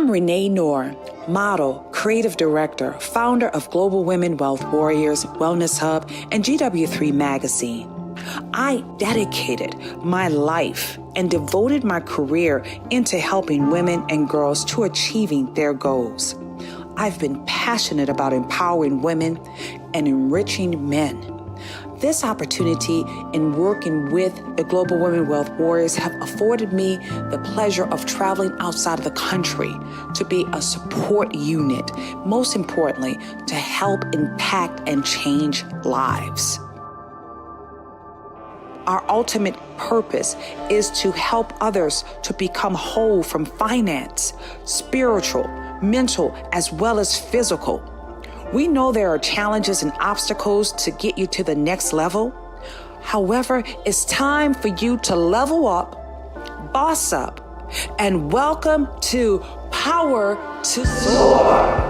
I'm Renee Noor, model, creative director, founder of Global Women Wealth Warriors, Wellness Hub, and GW3 Magazine. I dedicated my life and devoted my career into helping women and girls to achieving their goals. I've been passionate about empowering women and enriching men. This opportunity in working with the Global Women Wealth Warriors have afforded me the pleasure of traveling outside of the country to be a support unit, most importantly, to help impact and change lives. Our ultimate purpose is to help others to become whole from finance, spiritual, mental, as well as physical. We know there are challenges and obstacles to get you to the next level. However, it's time for you to level up, boss up, and welcome to Power to Soar.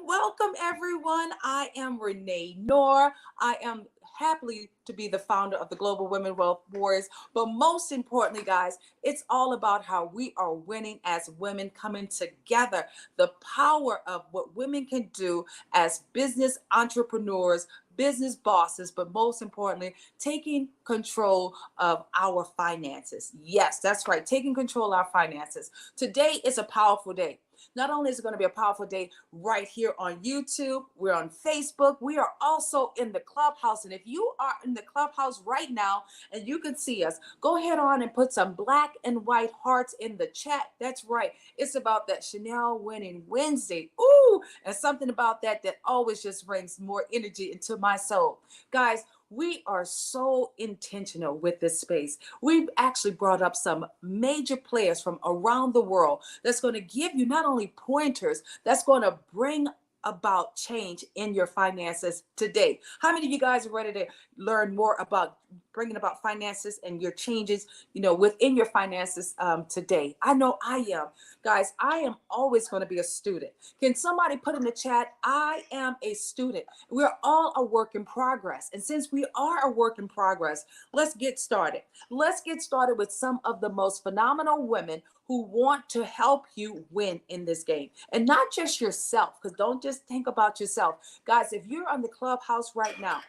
Welcome, everyone. I am Renee Noor. I am happily to be the founder of the Global Women Wealth Warriors. But most importantly, guys, it's all about how we are winning as women coming together. The power of what women can do as business entrepreneurs, business bosses, but most importantly, taking control of our finances. Yes, that's right. Taking control of our finances. Today is a powerful day. Not only is it going to be a powerful day right here on YouTube, we're on Facebook, we are also in the Clubhouse. And if you are in the Clubhouse right now and you can see us, go ahead on and put some black and white hearts in the chat. That's right. It's about that Chanel Winning Wednesday. Ooh, and something about that always just brings more energy into my soul. Guys, we are so intentional with this space. We've actually brought up some major players from around the world that's going to give you not only pointers, that's going to bring about change in your finances today. How many of you guys are ready to learn more about bringing about finances and your changes, within your finances today? I know I am. Guys, I am always going to be a student. Can somebody put in the chat, I am a student? We're all a work in progress. And since we are a work in progress, let's get started. Let's get started with some of the most phenomenal women who want to help you win in this game. And not just yourself, because don't just think about yourself. Guys, if you're on the Clubhouse right now,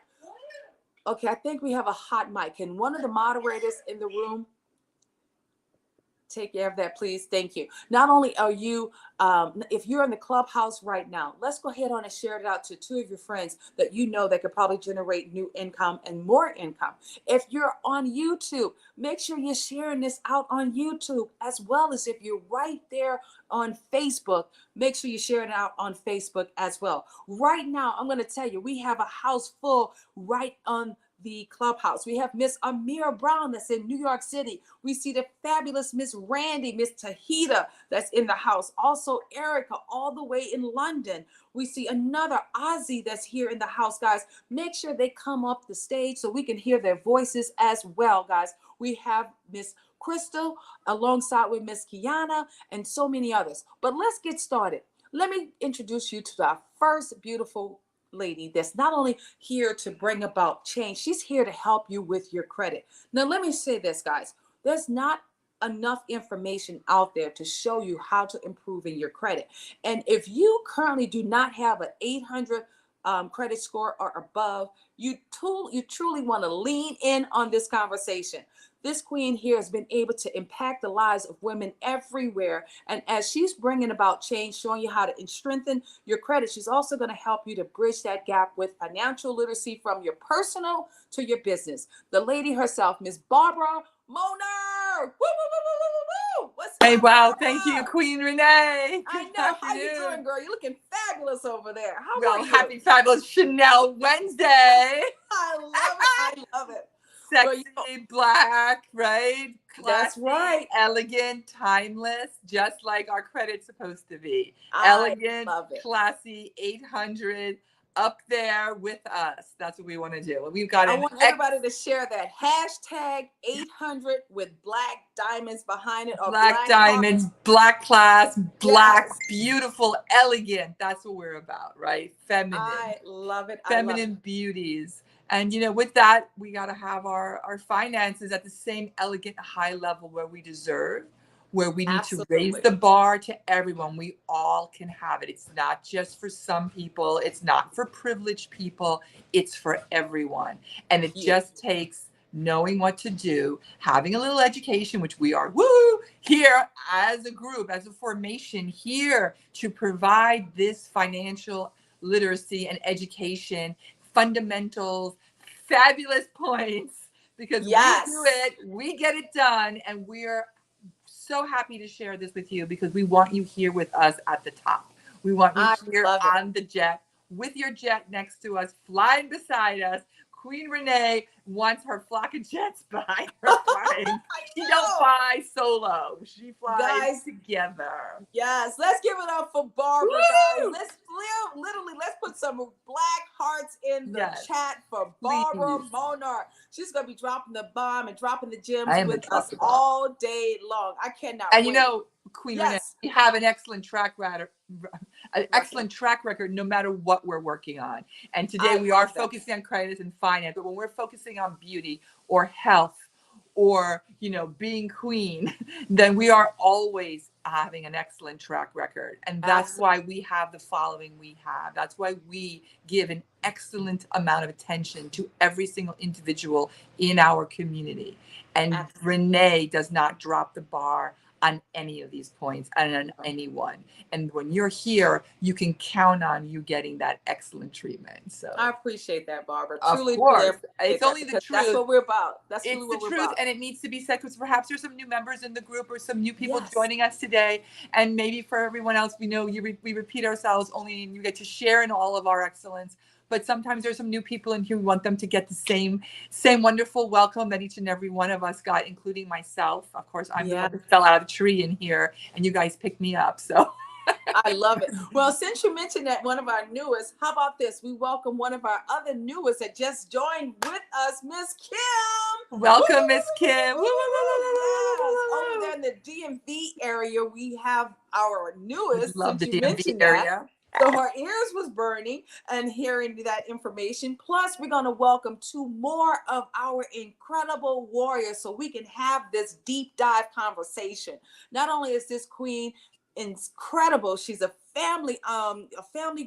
okay, I think we have a hot mic. Can one of the moderators in the room take care of that, please? Thank you. Not only are you, if you're in the Clubhouse right now, let's go ahead on and share it out to two of your friends that you know that could probably generate new income and more income. If you're on YouTube, make sure you're sharing this out on YouTube, as well as if you're right there on Facebook, make sure you share it out on Facebook as well. Right now, I'm going to tell you, we have a house full right on the Clubhouse. We have Miss Amira Brown that's in New York City. We see the fabulous Miss Randy, Miss Tahita that's in the house. Also Erica all the way in London. We see another Ozzy that's here in the house, guys. Make sure they come up the stage so we can hear their voices as well, guys. We have Miss Crystal alongside with Miss Kiana and so many others. But let's get started. Let me introduce you to our first beautiful lady that's not only here to bring about change, she's here to help you with your credit. Now, let me say this, guys. There's not enough information out there to show you how to improve in your credit. And if you currently do not have an 800 credit score or above, you truly want to lean in on this conversation. This queen here has been able to impact the lives of women everywhere. And as she's bringing about change, showing you how to strengthen your credit, she's also going to help you to bridge that gap with financial literacy from your personal to your business. The lady herself, Miss Barbara Moner. Woo, woo, woo, woo, woo, woo. What's Hey, up, wow. Barbara? Thank you, Queen Renee. I know. How you doing, girl? You're looking fabulous over there. How are you? Happy fabulous Chanel Wednesday. I love it. I love it. Sexy, black, right? Classy, that's right. Elegant, timeless, just like our credit's supposed to be. I Elegant, love it. Classy, 800 up there with us. That's what we want to do. We've got I an want everybody to share that hashtag 800 with black diamonds behind it, or black diamonds, hearts. black class, black, Yes. beautiful, elegant. That's what we're about, right? Feminine. I love it. Feminine beauties. And with that, we got to have our finances at the same elegant high level where we deserve, where we need to raise Absolutely. the bar to everyone. We all can have it. It's not just for some people. It's not for privileged people. It's for everyone. And it just takes knowing what to do, having a little education, which we are here as a group, as a formation here to provide this financial literacy and education, fundamentals, fabulous points, because we do it, we get it done, and we're so happy to share this with you because we want you here with us at the top. We want you here on the jet, with your jet next to us, flying beside us. Queen Renee wants her flock of jets behind her flying. She don't fly solo. She flies together. Yes, let's give it up for Barbara, guys. Let's put some black hearts in the chat for Barbara Monarch. She's gonna be dropping the bomb and dropping the gems with us all day long. I cannot wait. And Queen Renee, we have an excellent track record no matter what we're working on. And today we are focusing on credit and finance, but when we're focusing on beauty or health or being queen, then we are always having an excellent track record. And that's why we have the following we have. That's why we give an excellent amount of attention to every single individual in our community. And Renee does not drop the bar on any of these points and on anyone. And when you're here, you can count on you getting that excellent treatment. So I appreciate that, Barbara. Truly, of course. It's only the truth. That's what we're about. That's it's really what the we're truth, about. and it needs to be said because perhaps there's some new members in the group or some new people joining us today. And maybe for everyone else, we know we repeat ourselves only, and you get to share in all of our excellence. But sometimes there's some new people in here. We want them to get the same wonderful welcome that each and every one of us got, including myself. Of course, I'm the one that fell out of the tree in here, and you guys picked me up. So I love it. Well, since you mentioned that one of our newest, how about this? We welcome one of our other newest that just joined with us, Miss Kim. Welcome, Miss Kim. Over there in the DMV area, we have our newest. Love the DMV area. So her ears was burning and hearing that information. Plus, we're going to welcome 2 more of our incredible warriors so we can have this deep dive conversation. Not only is this queen incredible, she's a family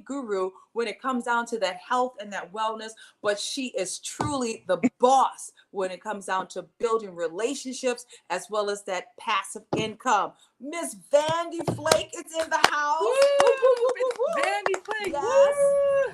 guru when it comes down to that health and that wellness, but she is truly the boss when it comes down to building relationships as well as that passive income. Miss Vandy Flake is in the house. Vandy Flake. Yes.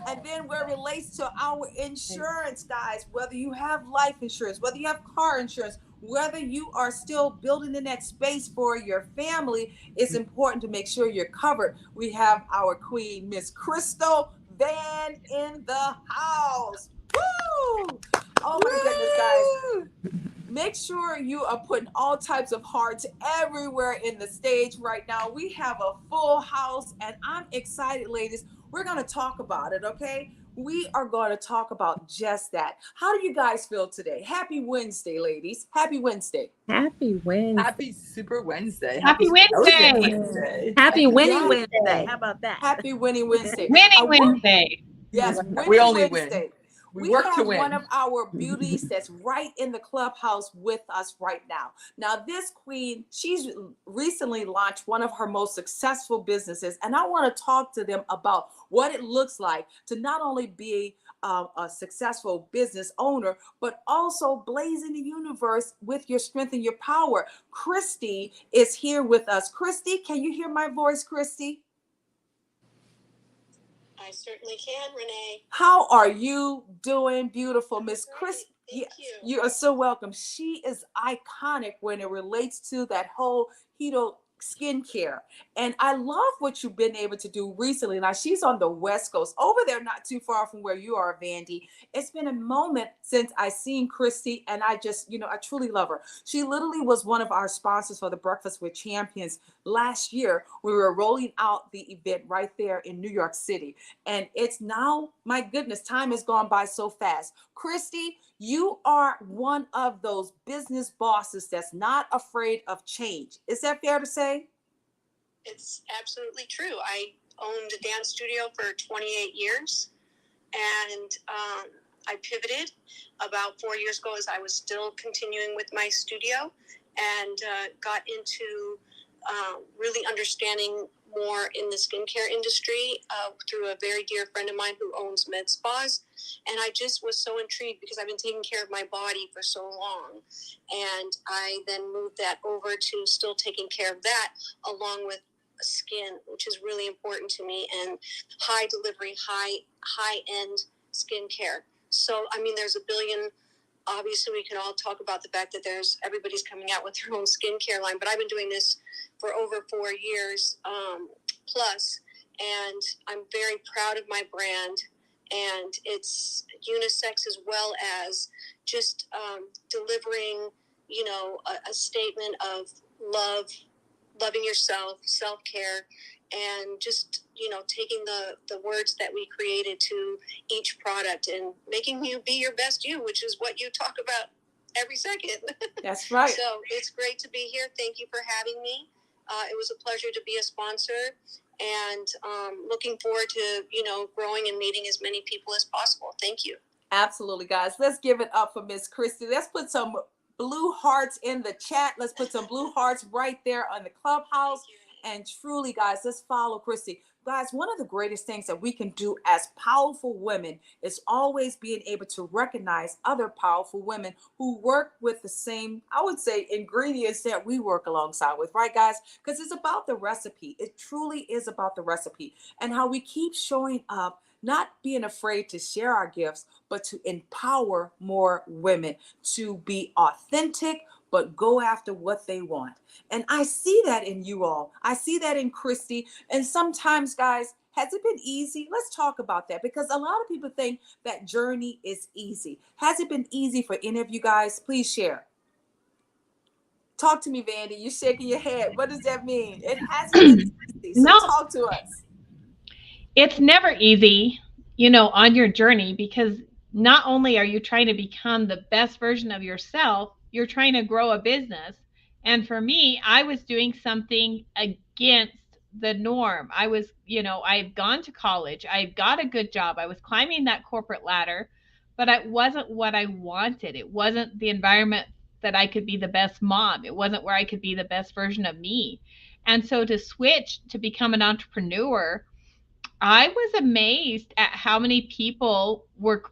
And then where it relates to our insurance, guys, whether you have life insurance, whether you have car insurance, whether you are still building in that space for your family, it's important to make sure you're covered. We have our queen, Miss Crystal Van, in the house. Woo! Oh my goodness, guys. Make sure you are putting all types of hearts everywhere in the stage right now. We have a full house, and I'm excited, ladies. We're going to talk about it, okay? We are going to talk about just that. How do you guys feel today? Happy Wednesday, ladies. Happy Wednesday. Happy Wednesday. Happy Super Wednesday. Happy Wednesday. Happy Winning Wednesday. How about that? Happy Winning Wednesday. Winning Wednesday. Yes, we only Wednesday. win. We work to win. One of our beauties that's right in the clubhouse with us right now. Now, this queen, she's recently launched one of her most successful businesses, and I want to talk to them about what it looks like to not only be a successful business owner, but also blazing the universe with your strength and your power. Christy is here with us. Christy, can you hear my voice, Christy? I certainly can, Renee. How are you doing, beautiful Miss Chris? Thank you. You are so welcome. She is iconic when it relates to that whole skincare. And I love what you've been able to do recently. Now, she's on the West Coast, over there, not too far from where you are, Vandy. It's been a moment since I seen Christy, and I just, I truly love her. She literally was one of our sponsors for the Breakfast with Champions last year. We were rolling out the event right there in New York City. And it's now, my goodness, time has gone by so fast. Christy, you are one of those business bosses that's not afraid of change. Is that fair to say? It's absolutely true. I owned a dance studio for 28 years, and I pivoted about 4 years ago as I was still continuing with my studio, and got into really understanding more in the skincare industry through a very dear friend of mine who owns med spas. And I just was so intrigued because I've been taking care of my body for so long. And I then moved that over to still taking care of that along with skin, which is really important to me, and high delivery, high end skincare. So, I mean, there's a billion. Obviously, we can all talk about the fact that everybody's coming out with their own skincare line, but I've been doing this for over 4 years plus, and I'm very proud of my brand. And it's unisex as well as just delivering, a statement of love, loving yourself, self-care, and just, taking the words that we created to each product and making you be your best you, which is what you talk about every second. That's right. So it's great to be here. Thank you for having me. It was a pleasure to be a sponsor, and looking forward to, growing and meeting as many people as possible. Thank you. Absolutely, guys. Let's give it up for Miss Christy. Let's put some blue hearts in the chat. Let's put some blue hearts right there on the Clubhouse. And truly, guys, let's follow Christy. Guys, one of the greatest things that we can do as powerful women is always being able to recognize other powerful women who work with the same, I would say, ingredients that we work alongside with, right, guys? Because it's about the recipe. It truly is about the recipe and how we keep showing up, not being afraid to share our gifts, but to empower more women to be authentic, but go after what they want. And I see that in you all. I see that in Christy. And sometimes, guys, has it been easy? Let's talk about that, because a lot of people think that journey is easy. Has it been easy for any of you guys? Please share. Talk to me, Vandy. You're shaking your head. What does that mean? It hasn't been easy. So No. talk to us. It's never easy, on your journey, because not only are you trying to become the best version of yourself, you're trying to grow a business. And for me, I was doing something against the norm. I was, I've gone to college, I've got a good job, I was climbing that corporate ladder, but it wasn't what I wanted. It wasn't the environment that I could be the best mom. It wasn't where I could be the best version of me. And so to switch to become an entrepreneur, I was amazed at how many people were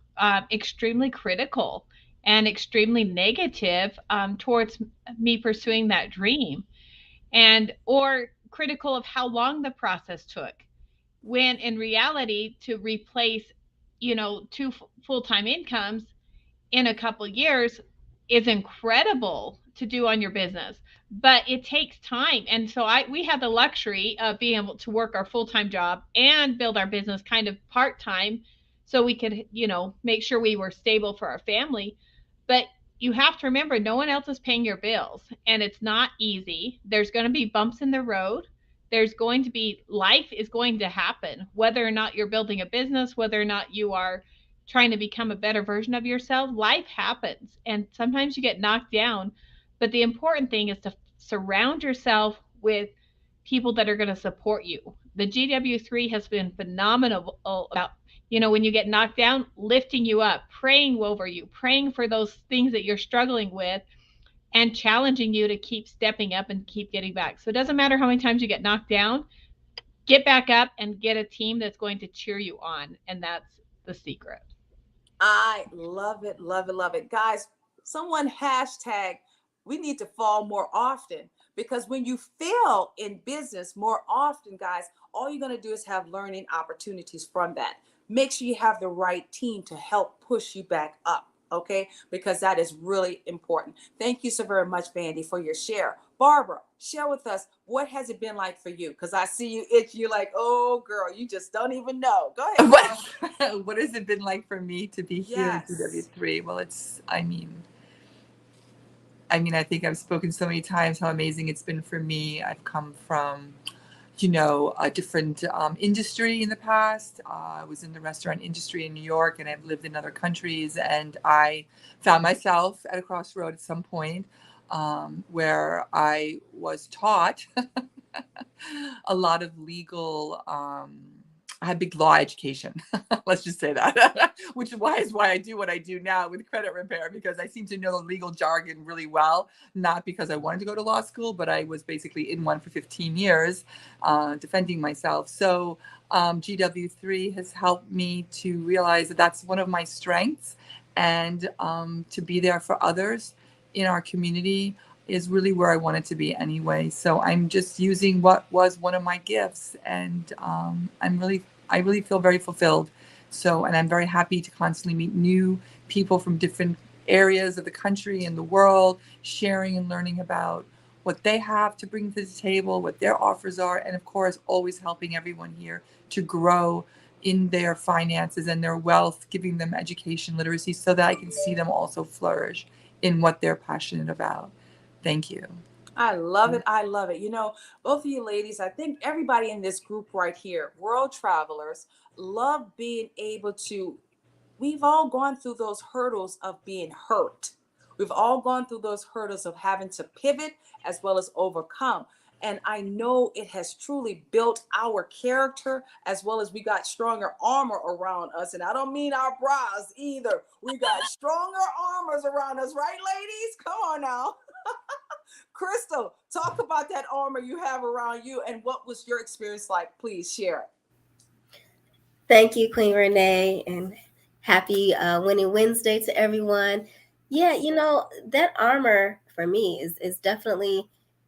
extremely critical and extremely negative towards me pursuing that dream, or critical of how long the process took, when in reality, to replace, two full-time incomes in a couple years is incredible to do on your business, but it takes time. And so we had the luxury of being able to work our full-time job and build our business kind of part-time, so we could, make sure we were stable for our family. But you have to remember, no one else is paying your bills, and it's not easy. There's going to be bumps in the road. Life is going to happen, whether or not you're building a business, whether or not you are trying to become a better version of yourself. Life happens, and sometimes you get knocked down. But the important thing is to surround yourself with people that are going to support you. The GW3 has been phenomenal about, when you get knocked down, lifting you up, praying over you, praying for those things that you're struggling with, and challenging you to keep stepping up and keep getting back. So it doesn't matter how many times you get knocked down, get back up and get a team that's going to cheer you on. And that's the secret. I love it, love it, love it. Guys, someone hashtag, we need to fall more often, because when you fail in business more often, guys, all you're going to do is have learning opportunities from that. Make sure you have the right team to help push you back up, okay? Because that is really important. Thank you so very much, Vandy, for your share. Barbara, share with us, what has it been like for you? Because I see you itch, you're like, oh girl, you just don't even know. Go ahead. What has it been like for me to be here at Yes. GW3? Well, I think I've spoken so many times how amazing it's been for me. I've come from, a different industry in the past. I was in the restaurant industry in New York, and I've lived in other countries. And I found myself at a crossroad at some point where I was taught a lot of legal. I had big law education. Let's just say that, which is why I do what I do now with credit repair, because I seem to know the legal jargon really well, not because I wanted to go to law school, but I was basically in one for 15 years defending myself. So GW3 has helped me to realize that that's one of my strengths, and to be there for others in our community is really where I wanted to be anyway. So I'm just using what was one of my gifts, and I really feel very fulfilled. So, and I'm very happy to constantly meet new people from different areas of the country and the world, sharing and learning about what they have to bring to the table, what their offers are, and of course, always helping everyone here to grow in their finances and their wealth, giving them education, literacy, so that I can see them also flourish in what they're passionate about. Thank you. I love it. I love it. Both of you ladies, I think everybody in this group right here, world travelers, love being able to, we've all gone through those hurdles of being hurt. We've all gone through those hurdles of having to pivot as well as overcome. And I know it has truly built our character, as well as we got stronger armor around us. And I don't mean our bras either. We got stronger armors around us, right, ladies? Come on now. Crystal, talk about that armor you have around you and what was your experience like? Please share it. Thank you, Queen Renee, and happy Winning Wednesday to everyone. Yeah, that armor for me is definitely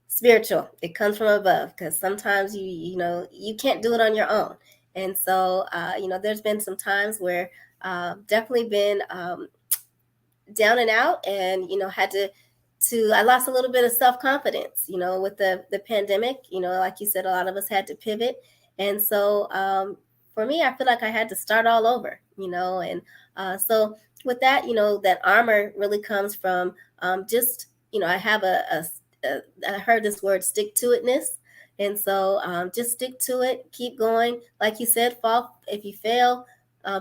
spiritual. It comes from above, because sometimes you can't do it on your own. And so, there's been some times where definitely been down and out, and, had to I lost a little bit of self-confidence, with the pandemic. Like you said, a lot of us had to pivot. And so for me, I feel like I had to start all over, and so with that, that armor really comes from just, I have I heard this word, stick to itness. And so just stick to it, keep going. Like you said, if you fail,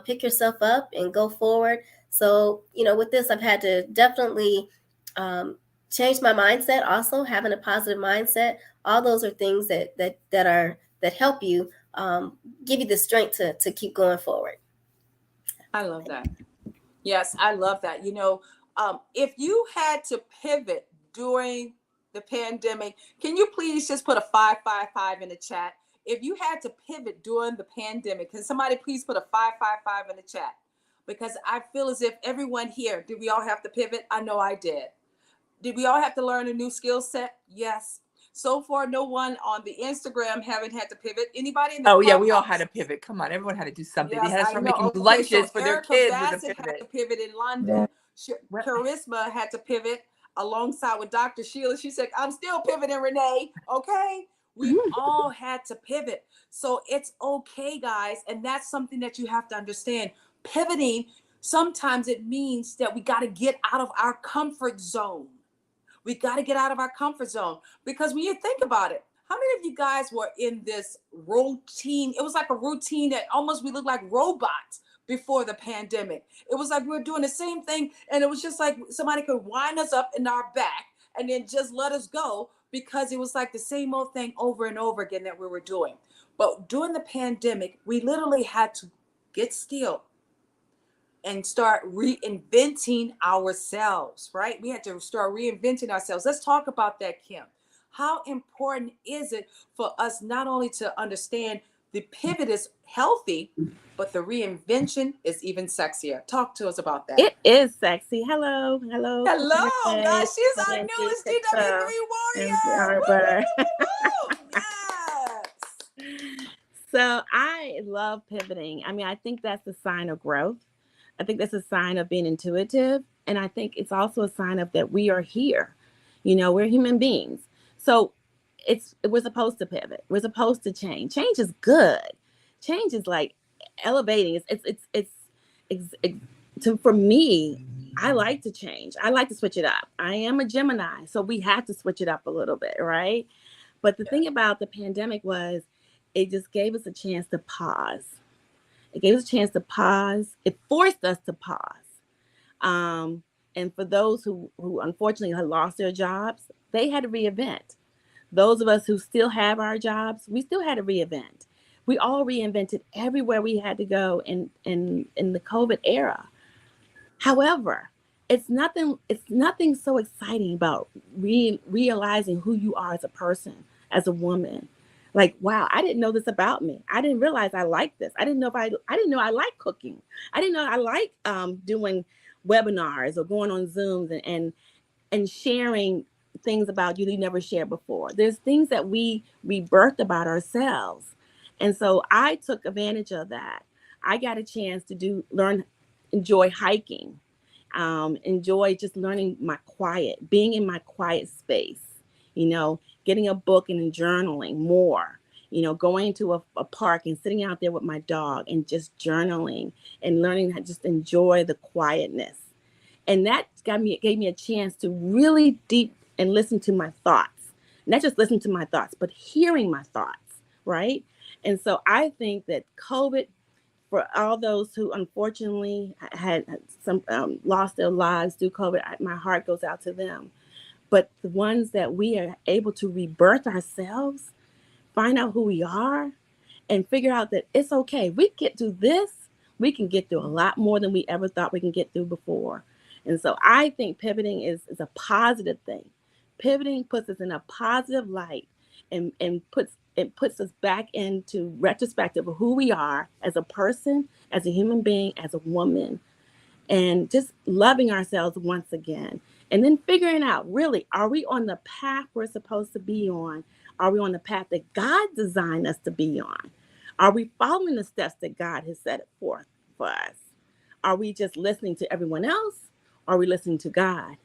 pick yourself up and go forward. So, with this, I've had to definitely change my mindset. Also, having a positive mindset. All those are things that help you, give you the strength to keep going forward. I love that. Yes, I love that. If you had to pivot during the pandemic, can you please just put a 555 in the chat? If you had to pivot during the pandemic, can somebody please put a 555 in the chat? Because I feel as if everyone here, did we all have to pivot? I know I did. Did we all have to learn a new skill set? Yes. So far, no one on the Instagram haven't had to pivot. Anybody in the Oh, yeah, we all had to pivot. Come on, everyone had to do something. Yes, they had to start making Okay, lunches for their Erica kids Bassett with a pivot. had to pivot in London. Charisma had to pivot alongside with Dr. Sheila. She said, I'm still pivoting, Renee. Okay. We all had to pivot. So it's okay, guys. And that's something that you have to understand. Pivoting, sometimes it means that we got to get out of our comfort zone. We got to get out of our comfort zone, because when you think about it, how many of you guys were in this routine? It was like a routine that almost we looked like robots before the pandemic. It was like we were doing the same thing, and it was just like somebody could wind us up in our back and then just let us go, because it was like the same old thing over and over again that we were doing. But during the pandemic, we literally had to get still and start reinventing ourselves, right? We had to start reinventing ourselves. Let's talk about that, Kim. How important is it for us not only to understand the pivot is healthy, but the reinvention is even sexier? Talk to us about that. It is sexy. Hello, hello. Hello, guys. She's our newest GW3 warrior. Yes. So I love pivoting. I mean, I think that's a sign of growth. I think that's a sign of being intuitive. And I think it's also a sign of that we are here. We're human beings. So we're supposed to pivot. We're supposed to change. Change is good. Change is like elevating. For me, I like to change. I like to switch it up. I am a Gemini, so we have to switch it up a little bit, right? But the thing about the pandemic was it just gave us a chance to pause. It gave us a chance to pause. It forced us to pause. And for those who unfortunately had lost their jobs, they had to reinvent. Those of us who still have our jobs, we still had to reinvent. We all reinvented everywhere we had to go in the COVID era. However, it's nothing so exciting about realizing who you are as a person, as a woman. Like, wow, I didn't know this about me. I didn't realize I liked this. I didn't know I like cooking. I didn't know I like doing webinars or going on Zooms and sharing things about you that you never shared before. There's things that we rebirthed about ourselves. And so I took advantage of that. I got a chance to enjoy hiking, enjoy just learning being in my quiet space, getting a book and journaling more, going to a park and sitting out there with my dog and just journaling and learning how to just enjoy the quietness. And that gave me a chance to really deep and listen to my thoughts, not just listen to my thoughts, but hearing my thoughts, right? And so I think that COVID, for all those who unfortunately had some lost their lives through COVID, my heart goes out to them. But the ones that we are able to rebirth ourselves, find out who we are, and figure out that it's okay. We get through this, we can get through a lot more than we ever thought we can get through before. And so I think pivoting is a positive thing. Pivoting puts us in a positive light and puts us back into retrospective of who we are as a person, as a human being, as a woman, and just loving ourselves once again. And then figuring out, really, are we on the path we're supposed to be on? Are we on the path that God designed us to be on? Are we following the steps that God has set forth for us? Are we just listening to everyone else? Or are we listening to God?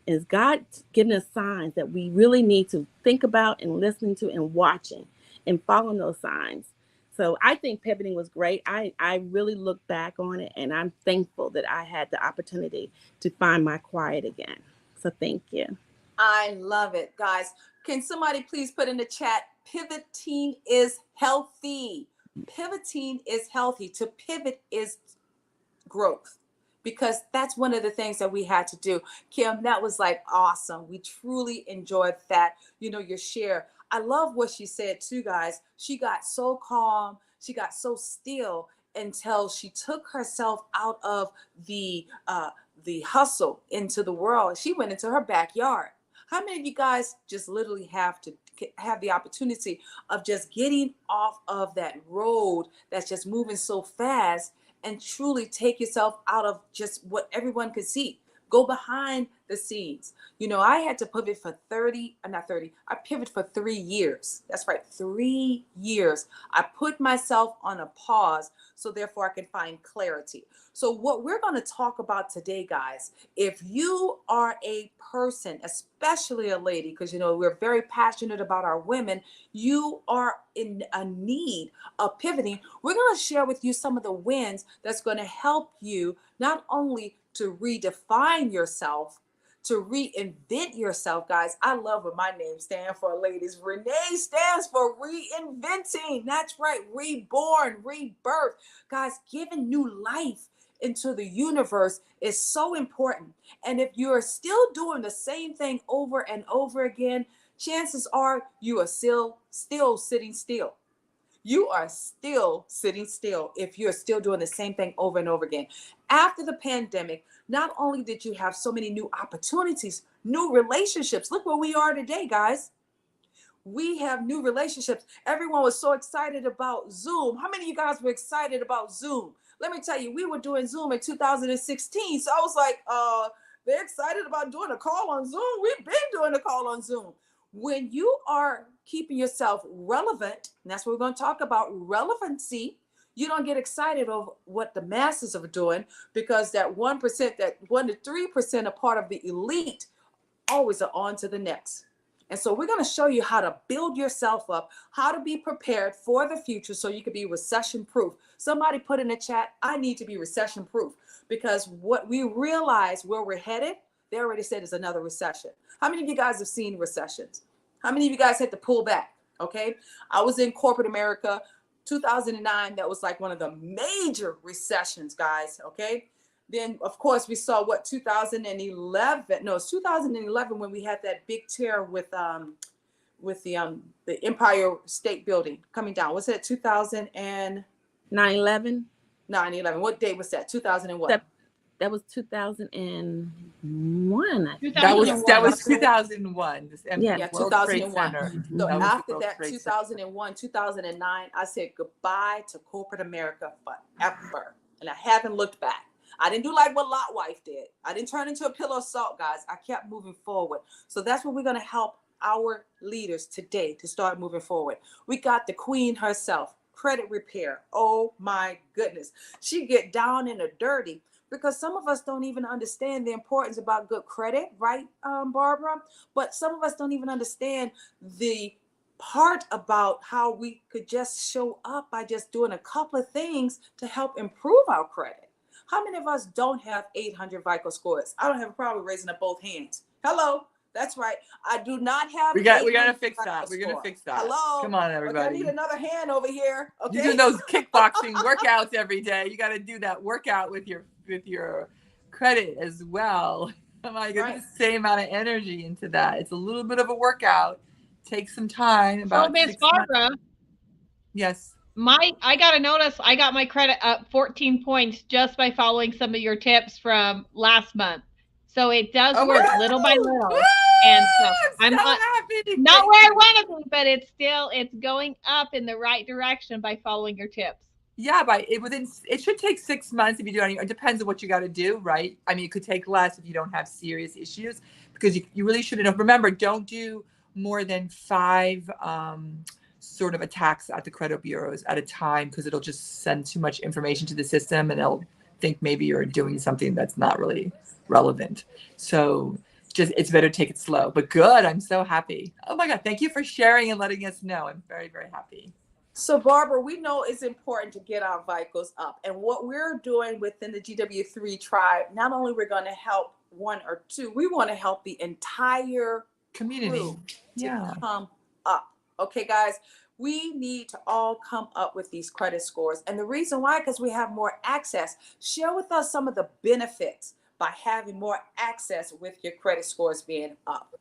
Is God giving us signs that we really need to think about and listening to and watching and following those signs? So I think pivoting was great. I really look back on it, and I'm thankful that I had the opportunity to find my quiet again. So thank you. I love it, guys. Can somebody please put in the chat, pivoting is healthy. Pivoting is healthy. To pivot is growth, because that's one of the things that we had to do. Kim, that was like awesome. We truly enjoyed that, your share. I love what she said too, guys. She got so calm. She got so still until she took herself out of the hustle into the world. She went into her backyard. How many of you guys just literally have to have the opportunity of just getting off of that road that's just moving so fast and truly take yourself out of just what everyone could see? Go behind the scenes. I had to pivot for I pivoted for 3 years. That's right, 3 years. I put myself on a pause so therefore I can find clarity. So what we're going to talk about today, guys, if you are a person, especially a lady, because we're very passionate about our women, you are in a need of pivoting. We're going to share with you some of the wins that's going to help you not only to redefine yourself, to reinvent yourself, guys. I love what my name stands for, ladies. Renee stands for reinventing. That's right. Reborn, rebirth. Guys, giving new life into the universe is so important. And if you're still doing the same thing over and over again, chances are you are still sitting still. You are still sitting still if you're still doing the same thing over and over again. After the pandemic, not only did you have so many new opportunities, new relationships. Look where we are today, guys. We have new relationships. Everyone was so excited about Zoom. How many of you guys were excited about Zoom? Let me tell you, we were doing Zoom in 2016. So I was like, they're excited about doing a call on Zoom. We've been doing a call on Zoom. When you are keeping yourself relevant, and that's what we're going to talk about, relevancy, you don't get excited over what the masses are doing, because that 1%, that 1 to 3% are part of the elite, always are on to the next. And so we're going to show you how to build yourself up, how to be prepared for the future so you can be recession proof. Somebody put in the chat, I need to be recession proof, because what we realize where we're headed, they already said is another recession. How many of you guys have seen recessions? How many of you guys had to pull back? Okay. I was in corporate America, 2009. That was like one of the major recessions, guys. Okay. Then, of course, we saw what 2011. No, it's 2011 when we had that big tear with the Empire State Building coming down. Was it 2000 and 9/11. 9/11? What day was that? 2000 and what? That was 2001. I think. That was 2001. 2001. This Yeah, World Trade 2001. Center. So That was the after World that, Trade Center. 2001, 2009, I said goodbye to corporate America forever. And I haven't looked back. I didn't do like what Lot wife did. I didn't turn into a pillow of salt, guys. I kept moving forward. So that's what we're going to help our leaders today to start moving forward. We got the queen herself, credit repair. Oh my goodness. She get down in the dirty, because some of us don't even understand the importance about good credit, right, Barbara? But some of us don't even understand the part about how we could just show up by just doing a couple of things to help improve our credit. How many of us don't have 800 FICO scores? I don't have a problem raising up both hands. Hello. That's right. I do not have. We gotta 800 fix FICO that. We're gonna score. fix that. Hello. Come on, Okay, I everybody. need another hand over here. Okay. You do those kickboxing workouts every day. You got to do that workout with your credit as well. Oh my God, Right. the same amount of energy into that. It's a little bit of a workout. Takes some time. So About Miss 6 months. Barbara, Yes. I got to notice I got my credit up 14 points just by following some of your tips from last month. So it does Oh, work wow. little by little. Woo! And so I'm so not- happy. Not where I want to be, but it's going up in the right direction by following your tips. Yeah, but it should take 6 months if you do any. It depends on what you got to do, right? I mean, it could take less if you don't have serious issues, because you really shouldn't. Remember, don't do more than 5 sort of attacks at the credit bureaus at a time, because it'll just send too much information to the system, and they'll think maybe you're doing something that's not really relevant. So it's better to take it slow. But good, I'm so happy. Oh my God, thank you for sharing and letting us know. I'm very, very happy. So Barbara, we know it's important to get our FICOs up, and what we're doing within the GW3 tribe, not only we're going to help 1 or 2, we want to help the entire Community. crew to Yeah. come up. Okay, guys, we need to all come up with these credit scores. And the reason why, because we have more access. Share with us some of the benefits by having more access with your credit scores being up.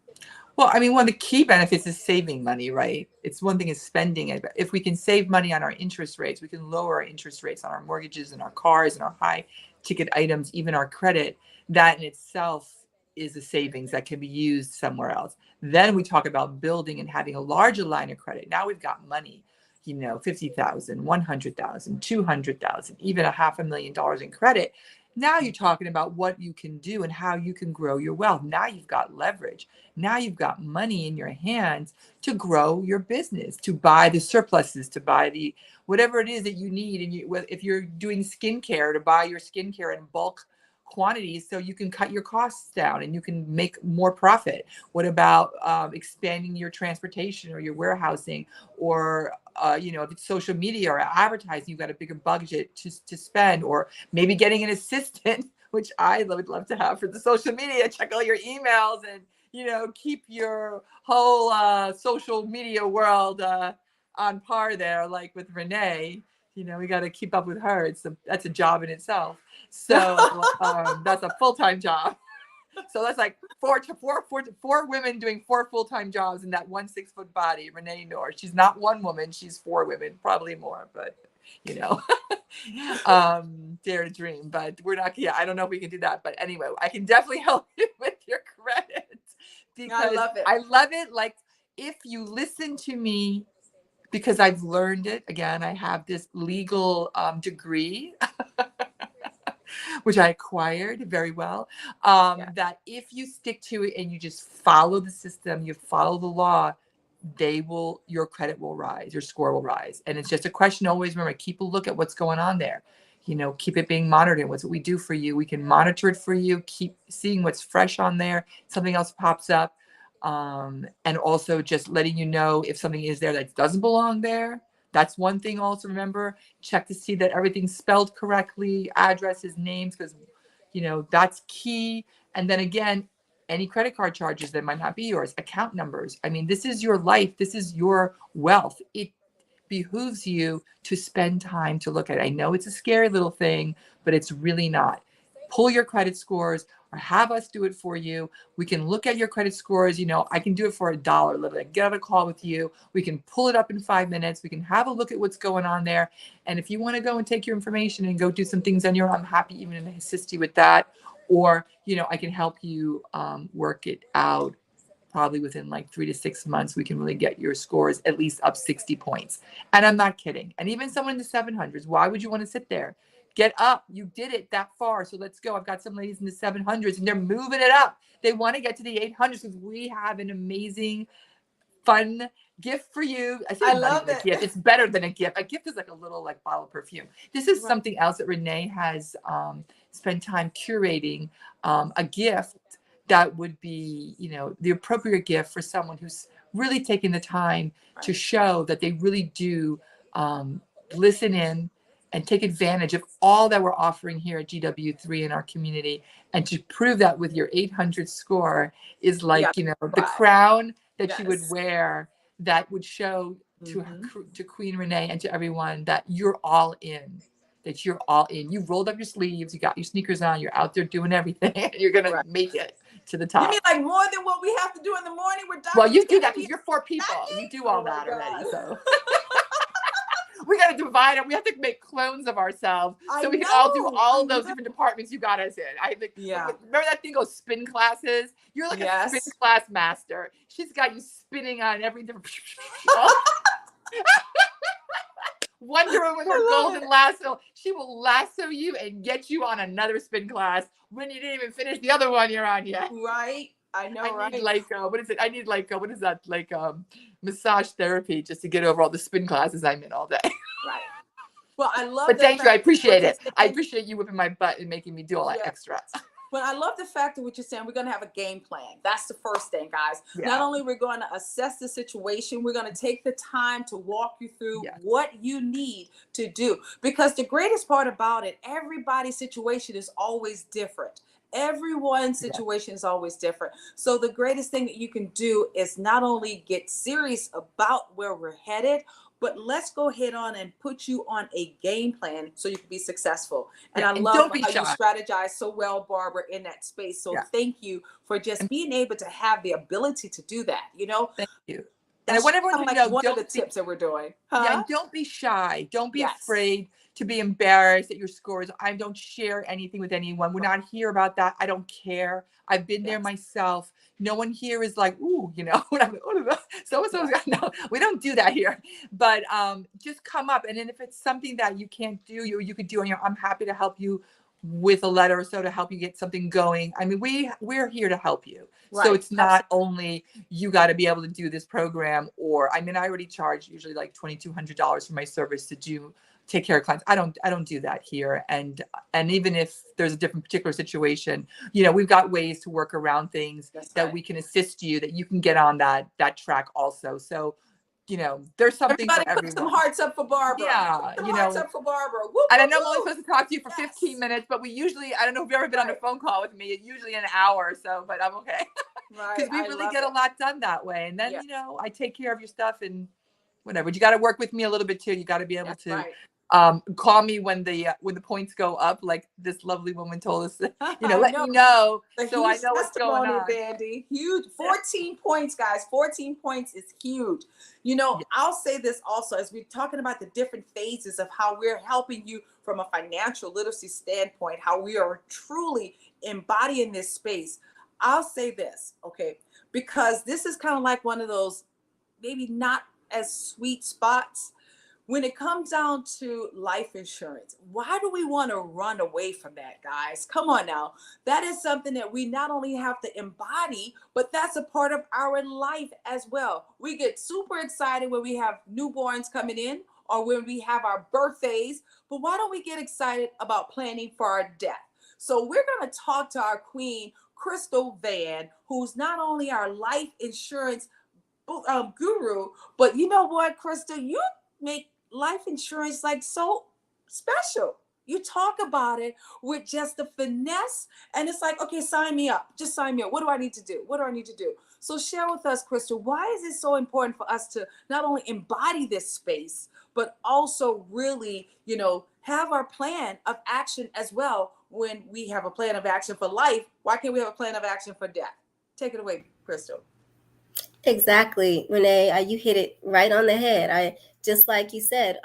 Well, I mean, one of the key benefits is saving money, right? It's one thing is spending it. But if we can save money on our interest rates, we can lower our interest rates on our mortgages and our cars and our high ticket items, even our credit. That in itself is a savings that can be used somewhere else. Then we talk about building and having a larger line of credit. Now we've got money, you know, 50,000, 100,000, 200,000, even $500,000 in credit. Now you're talking about what you can do and how you can grow your wealth. Now you've got leverage. Now you've got money in your hands to grow your business, to buy the surpluses, to buy the whatever it is that you need. And if you're doing skincare, to buy your skincare in bulk quantities so you can cut your costs down and you can make more profit. What about expanding your transportation or your warehousing, or if it's social media or advertising, you've got a bigger budget to spend, or maybe getting an assistant, which I would love to have for the social media, check all your emails and keep your whole social media world on par there, like with Renee. We got to keep up with her. That's a job in itself. So that's a full-time job. So that's like four women doing 4 full-time jobs in that 1 6-foot body. Renee Noor. She's not one woman. She's 4 women, probably more. But dare to dream. But we're not. Yeah, I don't know if we can do that. But anyway, I can definitely help you with your credit because I love it. I love it. Like if you listen to me. Because I've learned it. Again, I have this legal degree, which I acquired very well, that if you stick to it and you just follow the system, you follow the law, your credit will rise, your score will rise. And it's just a question, always remember, keep a look at what's going on there. Keep it being monitored. What's what we do for you. We can monitor it for you, keep seeing what's fresh on there. Something else pops up. And also just letting you know if something is there that doesn't belong there. That's one thing. Also remember, check to see that everything's spelled correctly, addresses, names, because that's key. And then again, any credit card charges that might not be yours, account numbers. I mean, this is your life. This is your wealth. It behooves you to spend time to look at it. I know it's a scary little thing, but it's really not. Pull your credit scores or have us do it for you. We can look at your credit scores. I can do it for $1. Literally, get on a call with you. We can pull it up in 5 minutes. We can have a look at what's going on there. And if you want to go and take your information and go do some things on your own, I'm happy even to assist you with that. Or, I can help you work it out. Probably within like 3 to 6 months, we can really get your scores at least up 60 points. And I'm not kidding. And even someone in the 700s, why would you want to sit there? Get up. You did it that far. So let's go. I've got some ladies in the 700s and they're moving it up. They want to get to the 800s because we have an amazing, fun gift for you. I love it. Gift. It's better than a gift. A gift is like a little bottle of perfume. This is something else that Renee has spent time curating, a gift that would be, the appropriate gift for someone who's really taking the time to show that they really do listen in and take advantage of all that we're offering here at GW3 in our community. And to prove that with your 800 score is like, the crown that you would wear that would show to Queen Renee and to everyone that you're all in. That you're all in. You rolled up your sleeves, you got your sneakers on, you're out there doing everything, and you're gonna make it to the top. You mean like more than what we have to do in the morning with Dr. Well, you do that because you're 4 people. You do all that already. So we got to divide it. We have to make clones of ourselves so we can all do all those different departments you got us in. I think. Remember that thing called spin classes? You're like a spin class master. She's got you spinning on every different. Wonder Woman with her golden lasso. She will lasso you and get you on another spin class when you didn't even finish the other one you're on yet. Right. I know, I need what is it? I need what is that? Massage therapy just to get over all the spin classes I'm in all day. Right. Well, I love But thank you. I appreciate it. I appreciate you whipping my butt and making me do all that extra. But I love the fact that what you're saying, we're going to have a game plan. That's the first thing, guys. Not only we're going to assess the situation, we're going to take the time to walk you through what you need to do. Because the greatest part about it, everybody's situation is always different. Everyone's situation is always different. So the greatest thing that you can do is not only get serious about where we're headed, but let's go ahead on and put you on a game plan so you can be successful. And I love how you strategize so well, Barbara, in that space. So thank you for just being able to have the ability to do that. Thank you. And I want everyone to know, one of the tips that we're doing. Yeah, don't be shy. Don't be afraid to be embarrassed at your scores. I don't share anything with anyone. We're not here about that. I don't care. I've been there myself. No one here is like, ooh, so-and-so's got, no, we don't do that here. But just come up. And then if it's something that you can't do, you could do on your own, I'm happy to help you with a letter or so to help you get something going. I mean, we're here to help you. So it's not only you got to be able to do this program, or I already charge usually like $2,200 for my service to take care of clients. I don't do that here. And even if there's a different particular situation, we've got ways to work around things that we can assist you, that you can get on that track also. So, there's something for everyone. Put some hearts up for Barbara. Yeah. Hearts up for Barbara. And I know I'm only supposed to talk to you for 15 minutes, but we usually, I don't know if you've ever been on a phone call with me, usually an hour or so, but I'm okay. Because we really get a lot done that way. And then, I take care of your stuff and whatever. But you got to work with me a little bit too. You got to be able to call me when the points go up, like this lovely woman told us. Let me know so I know what's going on. Vandy. Huge. 14 points, guys. 14 points is huge. I'll say this also, as we're talking about the different phases of how we're helping you from a financial literacy standpoint, how we are truly embodying this space. I'll say this, okay, because this is kind of like one of those maybe not as sweet spots. When it comes down to life insurance, why do we want to run away from that, guys? Come on now. That is something that we not only have to embody, but that's a part of our life as well. We get super excited when we have newborns coming in or when we have our birthdays, but why don't we get excited about planning for our death? So we're going to talk to our queen, Crystal Van, who's not only our life insurance guru, but you know what, Crystal, you make life insurance like so special. You talk about it with just the finesse, and it's like, okay, sign me up. Just sign me up. What do I need to do? What do I need to do? So share with us, Crystal, why is it so important for us to not only embody this space, but also really, have our plan of action as well? When we have a plan of action for life, why can't we have a plan of action for death? Take it away, Crystal. Exactly, Renee. You hit it right on the head. Just like you said,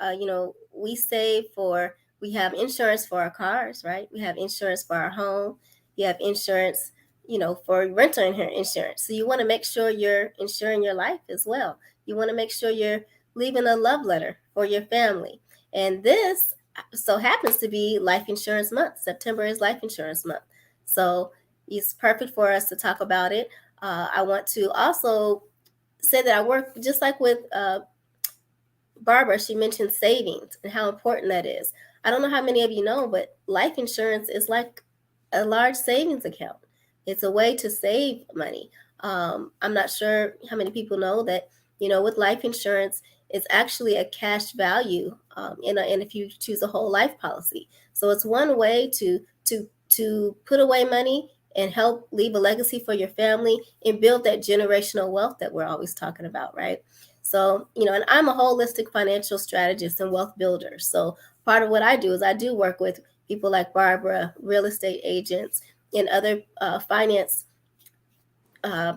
we have insurance for our cars, right? We have insurance for our home. You have insurance, for rental insurance. So you want to make sure you're insuring your life as well. You want to make sure you're leaving a love letter for your family. And this so happens to be Life Insurance Month. September is Life Insurance Month. So it's perfect for us to talk about it. I want to also say that I work just like with Barbara. She mentioned savings and how important that is. I don't know how many of you know, but life insurance is like a large savings account. It's a way to save money. I'm not sure how many people know that, with life insurance, it's actually a cash value, and if you choose a whole life policy. So it's one way to put away money and help leave a legacy for your family and build that generational wealth that we're always talking about, right? So, and I'm a holistic financial strategist and wealth builder. So part of what I do is I do work with people like Barbara, real estate agents, and other finance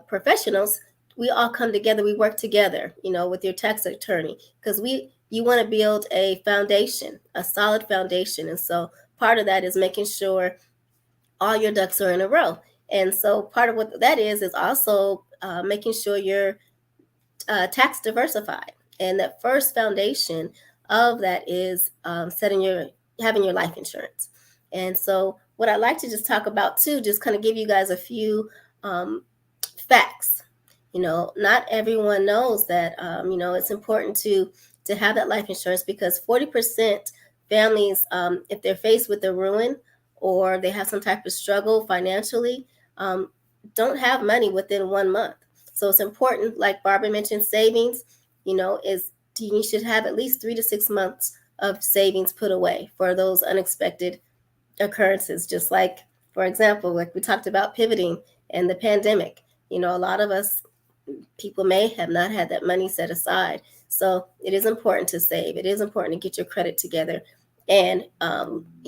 professionals. We all come together, we work together, with your tax attorney, because you want to build a foundation, a solid foundation. And so part of that is making sure all your ducks are in a row. And so part of what that is also making sure you're tax diversified. And that first foundation of that is having your life insurance. And so what I'd like to just talk about too, just kind of give you guys a few facts. Not everyone knows that, it's important to have that life insurance, because 40% families, if they're faced with a ruin or they have some type of struggle financially, don't have money within 1 month. So it's important, like Barbara mentioned, savings, you should have at least 3 to 6 months of savings put away for those unexpected occurrences. Just like, for example, like we talked about pivoting and the pandemic, a lot of us people may have not had that money set aside. So it is important to save. It is important to get your credit together and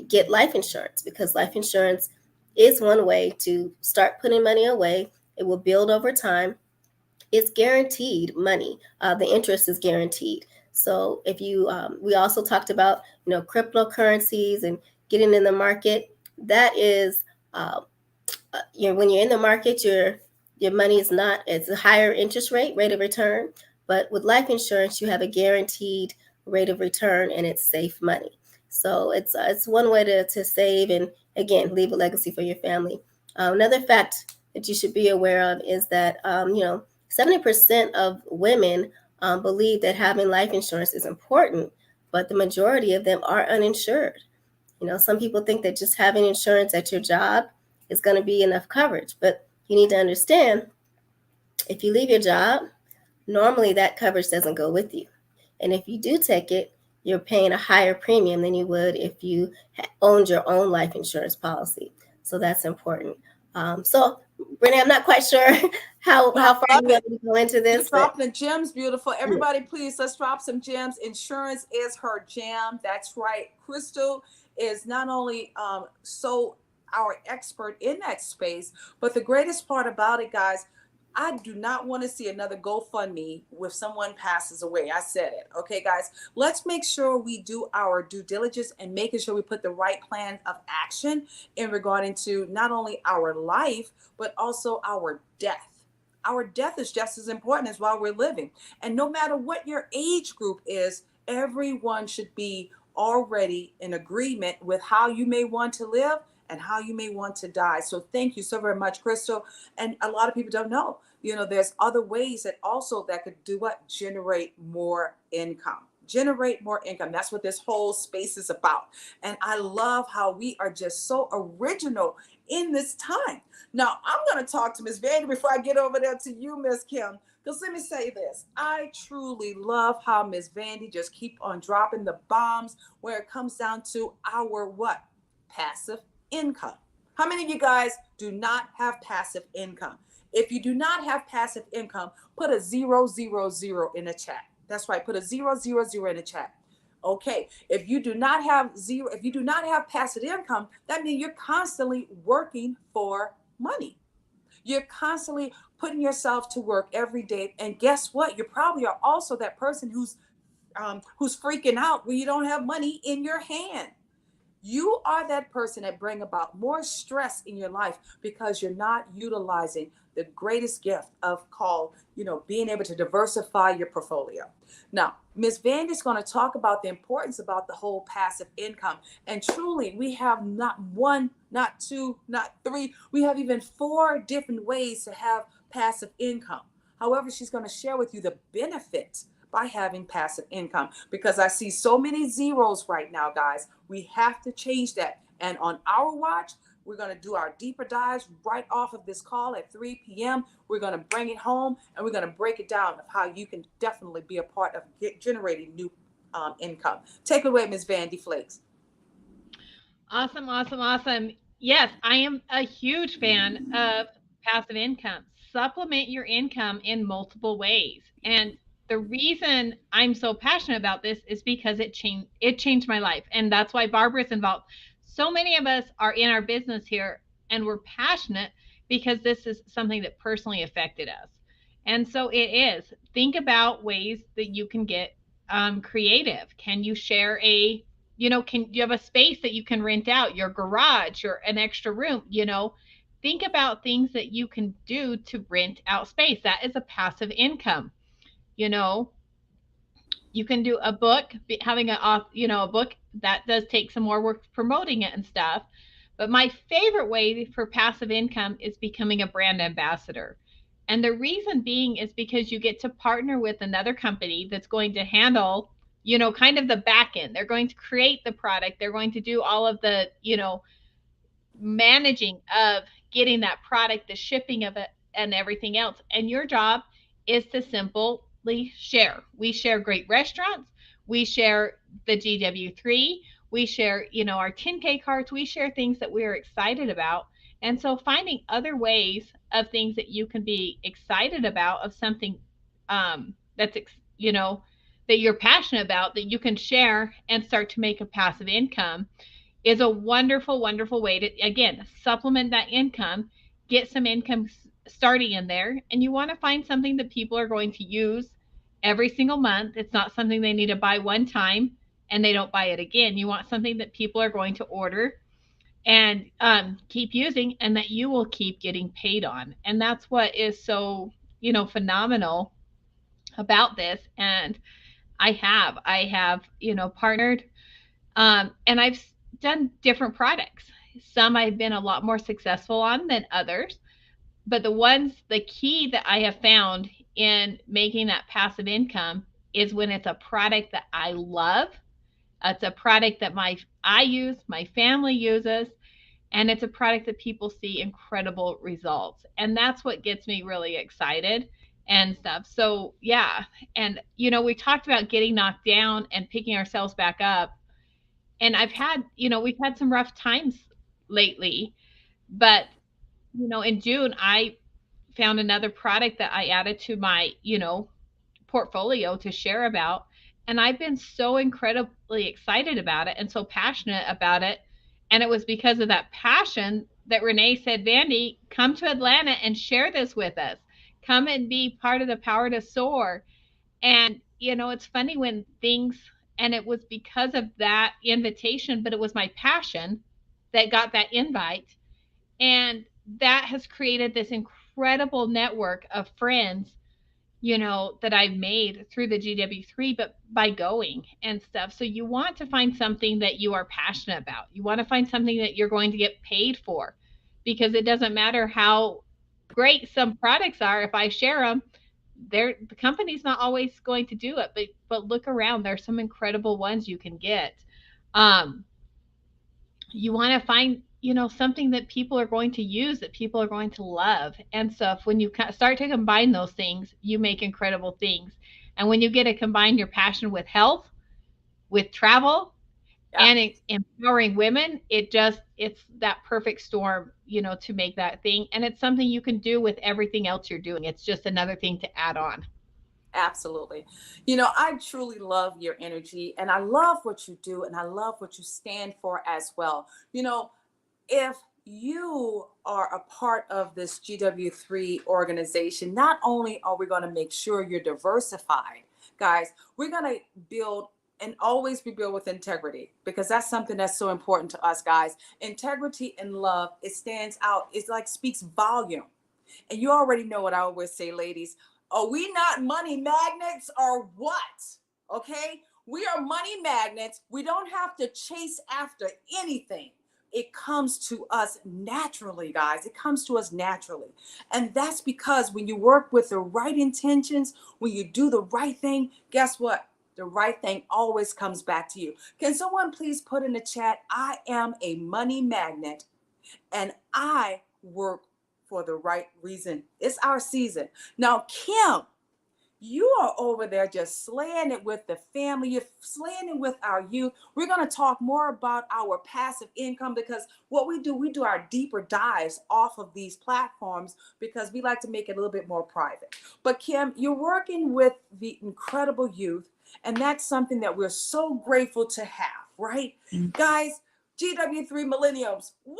get life insurance, because life insurance is one way to start putting money away. It will build over time. It's guaranteed money. The interest is guaranteed. So if you, we also talked about, cryptocurrencies and getting in the market. That is, when you're in the market, your money is not, it's a higher interest rate of return. But with life insurance, you have a guaranteed rate of return, and it's safe money. So it's one way to save and, again, leave a legacy for your family. Another fact that you should be aware of is that 70% of women believe that having life insurance is important, but the majority of them are uninsured. Some people think that just having insurance at your job is going to be enough coverage, but you need to understand, if you leave your job, normally that coverage doesn't go with you. And if you do take it, you're paying a higher premium than you would if you owned your own life insurance policy. So that's important. So Renee, I'm not quite sure how far you want to go into this. You're dropping the gems, beautiful. Everybody, please, let's drop some gems. Insurance is her jam. That's right. Crystal is not only so our expert in that space, but the greatest part about it, guys, I do not want to see another GoFundMe if someone passes away. I said it. Okay, guys, let's make sure we do our due diligence and making sure we put the right plan of action in regarding to not only our life, but also our death. Our death is just as important as while we're living. And no matter what your age group is, everyone should be already in agreement with how you may want to live and how you may want to die. So thank you so very much, Crystal. And a lot of people don't know, there's other ways that could do what? Generate more income. generate more income. That's what this whole space is about. And I love how we are just so original in this time. Now, I'm going to talk to Miss Vandy before I get over there to you, Miss Kim. Because let me say this, I truly love how Miss Vandy just keep on dropping the bombs where it comes down to our what? Passive income. How many of you guys do not have passive income? If you do not have passive income, put a 000 in the chat. That's right, put a 000 in the chat. Okay, if you do not have passive income, that means you're constantly working for money. You're constantly putting yourself to work every day. And guess what? You probably are also that person who's freaking out when you don't have money in your hand. You are that person that bring about more stress in your life because you're not utilizing the greatest gift of called, being able to diversify your portfolio. Now, Ms. Vandy is going to talk about the importance about the whole passive income. And truly, we have not one, not two, not three. We have even 4 different ways to have passive income. However, she's going to share with you the benefits by having passive income, because I see so many zeros right now, guys. We have to change that. And on our watch, we're going to do our deeper dives right off of this call at 3 p.m. We're going to bring it home and we're going to break it down of how you can definitely be a part of generating new income. Take it away, Ms. Vandy Flakes. Awesome, awesome, awesome. Yes, I am a huge fan of passive income. Supplement your income in multiple ways. And the reason I'm so passionate about this is because it changed my life. And that's why Barbara's involved. So many of us are in our business here and we're passionate because this is something that personally affected us. And so it is. Think about ways that you can get creative. Can you share can you have a space that you can rent out, your garage or an extra room? Think about things that you can do to rent out space. That is a passive income. You can do a book, having a book that does take some more work promoting it and stuff. But my favorite way for passive income is becoming a brand ambassador. And the reason being is because you get to partner with another company that's going to handle, kind of the back end. They're going to create the product. They're going to do all of the, managing of getting that product, the shipping of it and everything else. And your job is to simply share. We share great restaurants. We share the GW3. We share, our 10K cards. We share things that we're excited about. And so finding other ways of things that you can be excited about, of something that's, that you're passionate about, that you can share and start to make a passive income, is a wonderful, wonderful way to, again, supplement that income, get some income starting in there. And you want to find something that people are going to use every single month. It's not something they need to buy one time and they don't buy it again. You want something that people are going to order and keep using, and that you will keep getting paid on. And that's what is so, phenomenal about this. And I have, partnered, and I've done different products. Some I've been a lot more successful on than others, but the key that I have found in making that passive income is when it's a product that I love. It's a product that I use, my family uses, and it's a product that people see incredible results. And that's what gets me really excited and stuff. So yeah. And, we talked about getting knocked down and picking ourselves back up. And we've had some rough times lately, but, in June, I found another product that I added to my, portfolio to share about. And I've been so incredibly excited about it and so passionate about it. And it was because of that passion that Renee said, Vandy, come to Atlanta and share this with us. Come and be part of the Power to Soar. And, it's funny when and it was because of that invitation, but it was my passion that got that invite. And that has created this incredible network of friends, that I've made through the GW3, but by going and stuff. So you want to find something that you are passionate about. You want to find something that you're going to get paid for, because it doesn't matter how great some products are. If I share them, the company's not always going to do it, but look around. There's some incredible ones you can get. You want to find, something that people are going to use, that people are going to love and stuff. When you start to combine those things, you make incredible things. And when you get to combine your passion with health, with travel, and empowering women, it's that perfect storm, to make that thing. And it's something you can do with everything else you're doing. It's just another thing to add on. Absolutely. I truly love your energy, and I love what you do, and I love what you stand for as well. If you are a part of this GW3 organization, not only are we going to make sure you're diversified, guys, we're going to build and always be built with integrity, because that's something that's so important to us, guys. Integrity and love, it stands out. It's like speaks volume. And you already know what I always say, ladies. Are we not money magnets or what? Okay? We are money magnets. We don't have to chase after anything. It comes to us naturally, guys. It comes to us naturally. And that's because when you work with the right intentions, when you do the right thing, guess what? The right thing always comes back to you. Can someone please put in the chat, I am a money magnet and I work for the right reason. It's our season. Now, Kim, you are over there just slaying it with the family. You're slaying it with our youth. We're going to talk more about our passive income, because what we do our deeper dives off of these platforms, because we like to make it a little bit more private. But Kim, you're working with the incredible youth, and that's something that we're so grateful to have, right? Mm-hmm. Guys, GW3 Millenniums. Woo!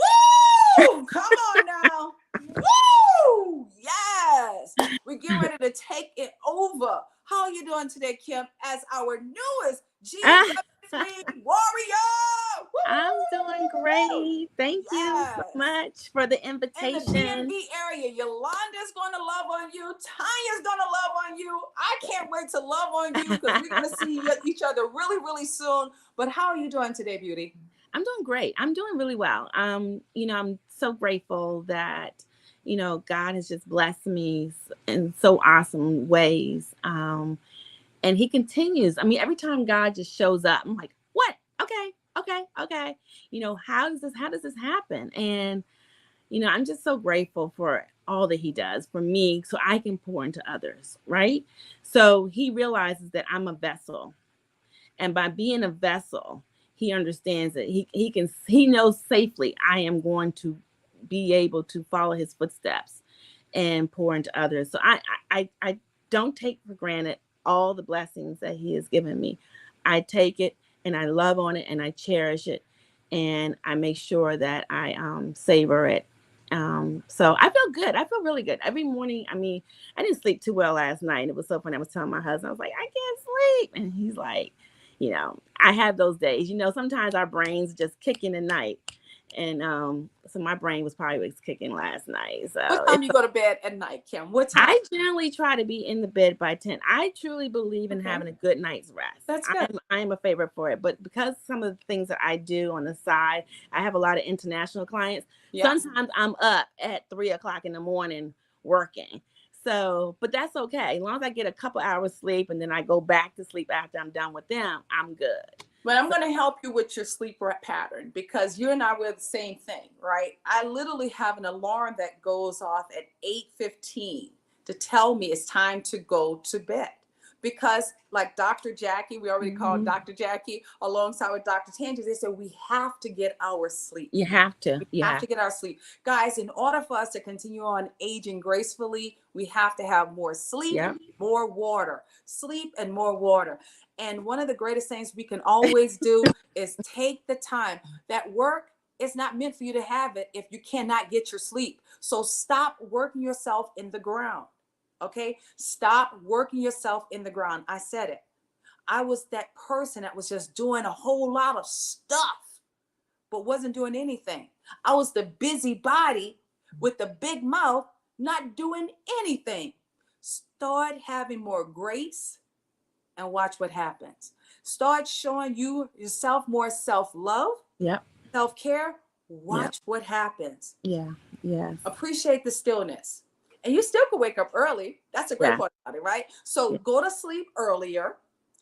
Come on now. Woo! Yes. We get ready to take it over. How are you doing today, Kim, as our newest GW3 warrior? Woo! I'm doing great. Thank you so much for the invitation. In the DMV area, Yolanda's going to love on you. Tanya's going to love on you. I can't wait to love on you, because we're going to see each other really, really soon. But how are you doing today, beauty? I'm doing great. I'm doing really well. I'm so grateful that, God has just blessed me in so awesome ways. And he continues. I mean, every time God just shows up, I'm like, what? Okay. How does this happen? And, I'm just so grateful for all that he does for me, so I can pour into others. Right. So he realizes that I'm a vessel, and by being a vessel, he understands that he knows safely I am going to be able to follow his footsteps and pour into others. So I don't take for granted all the blessings that he has given me. I take it and I love on it and I cherish it, and I make sure that I savor it. So I feel good. I feel really good every morning. I mean, I didn't sleep too well last night. It was so funny. I was telling my husband, I was like, I can't sleep. And he's like, I have those days, sometimes our brains just kick in the night. And so my brain was probably kicking last night. So what time you go to bed at night, Kim? What time? I generally try to be in the bed by 10. I truly believe in having a good night's rest. That's good. I am a favorite for it. But because some of the things that I do on the side, I have a lot of international clients. Yes. Sometimes I'm up at 3:00 in the morning working. So, but that's okay. As long as I get a couple hours sleep and then I go back to sleep after I'm done with them, I'm good. But I'm going to help you with your sleep pattern, because you and I were the same thing, right? I literally have an alarm that goes off at 8:15 to tell me it's time to go to bed. Because like Dr. Jackie, we already called Dr. Jackie alongside with Dr. Tangi, they said we have to get our sleep. You have to. We have to get our sleep. Guys, in order for us to continue on aging gracefully, we have to have more sleep, more water. Sleep and more water. And one of the greatest things we can always do is take the time. That work is not meant for you to have it if you cannot get your sleep. So stop working yourself in the ground. Okay? Stop working yourself in the ground. I said it. I was that person that was just doing a whole lot of stuff, but wasn't doing anything. I was the busybody with the big mouth, not doing anything. Start having more grace and watch what happens. Start showing yourself more self-love, self-care. Watch what happens. Yes. Appreciate the stillness. And you still can wake up early. That's a great Yeah. part about it, right? So go to sleep earlier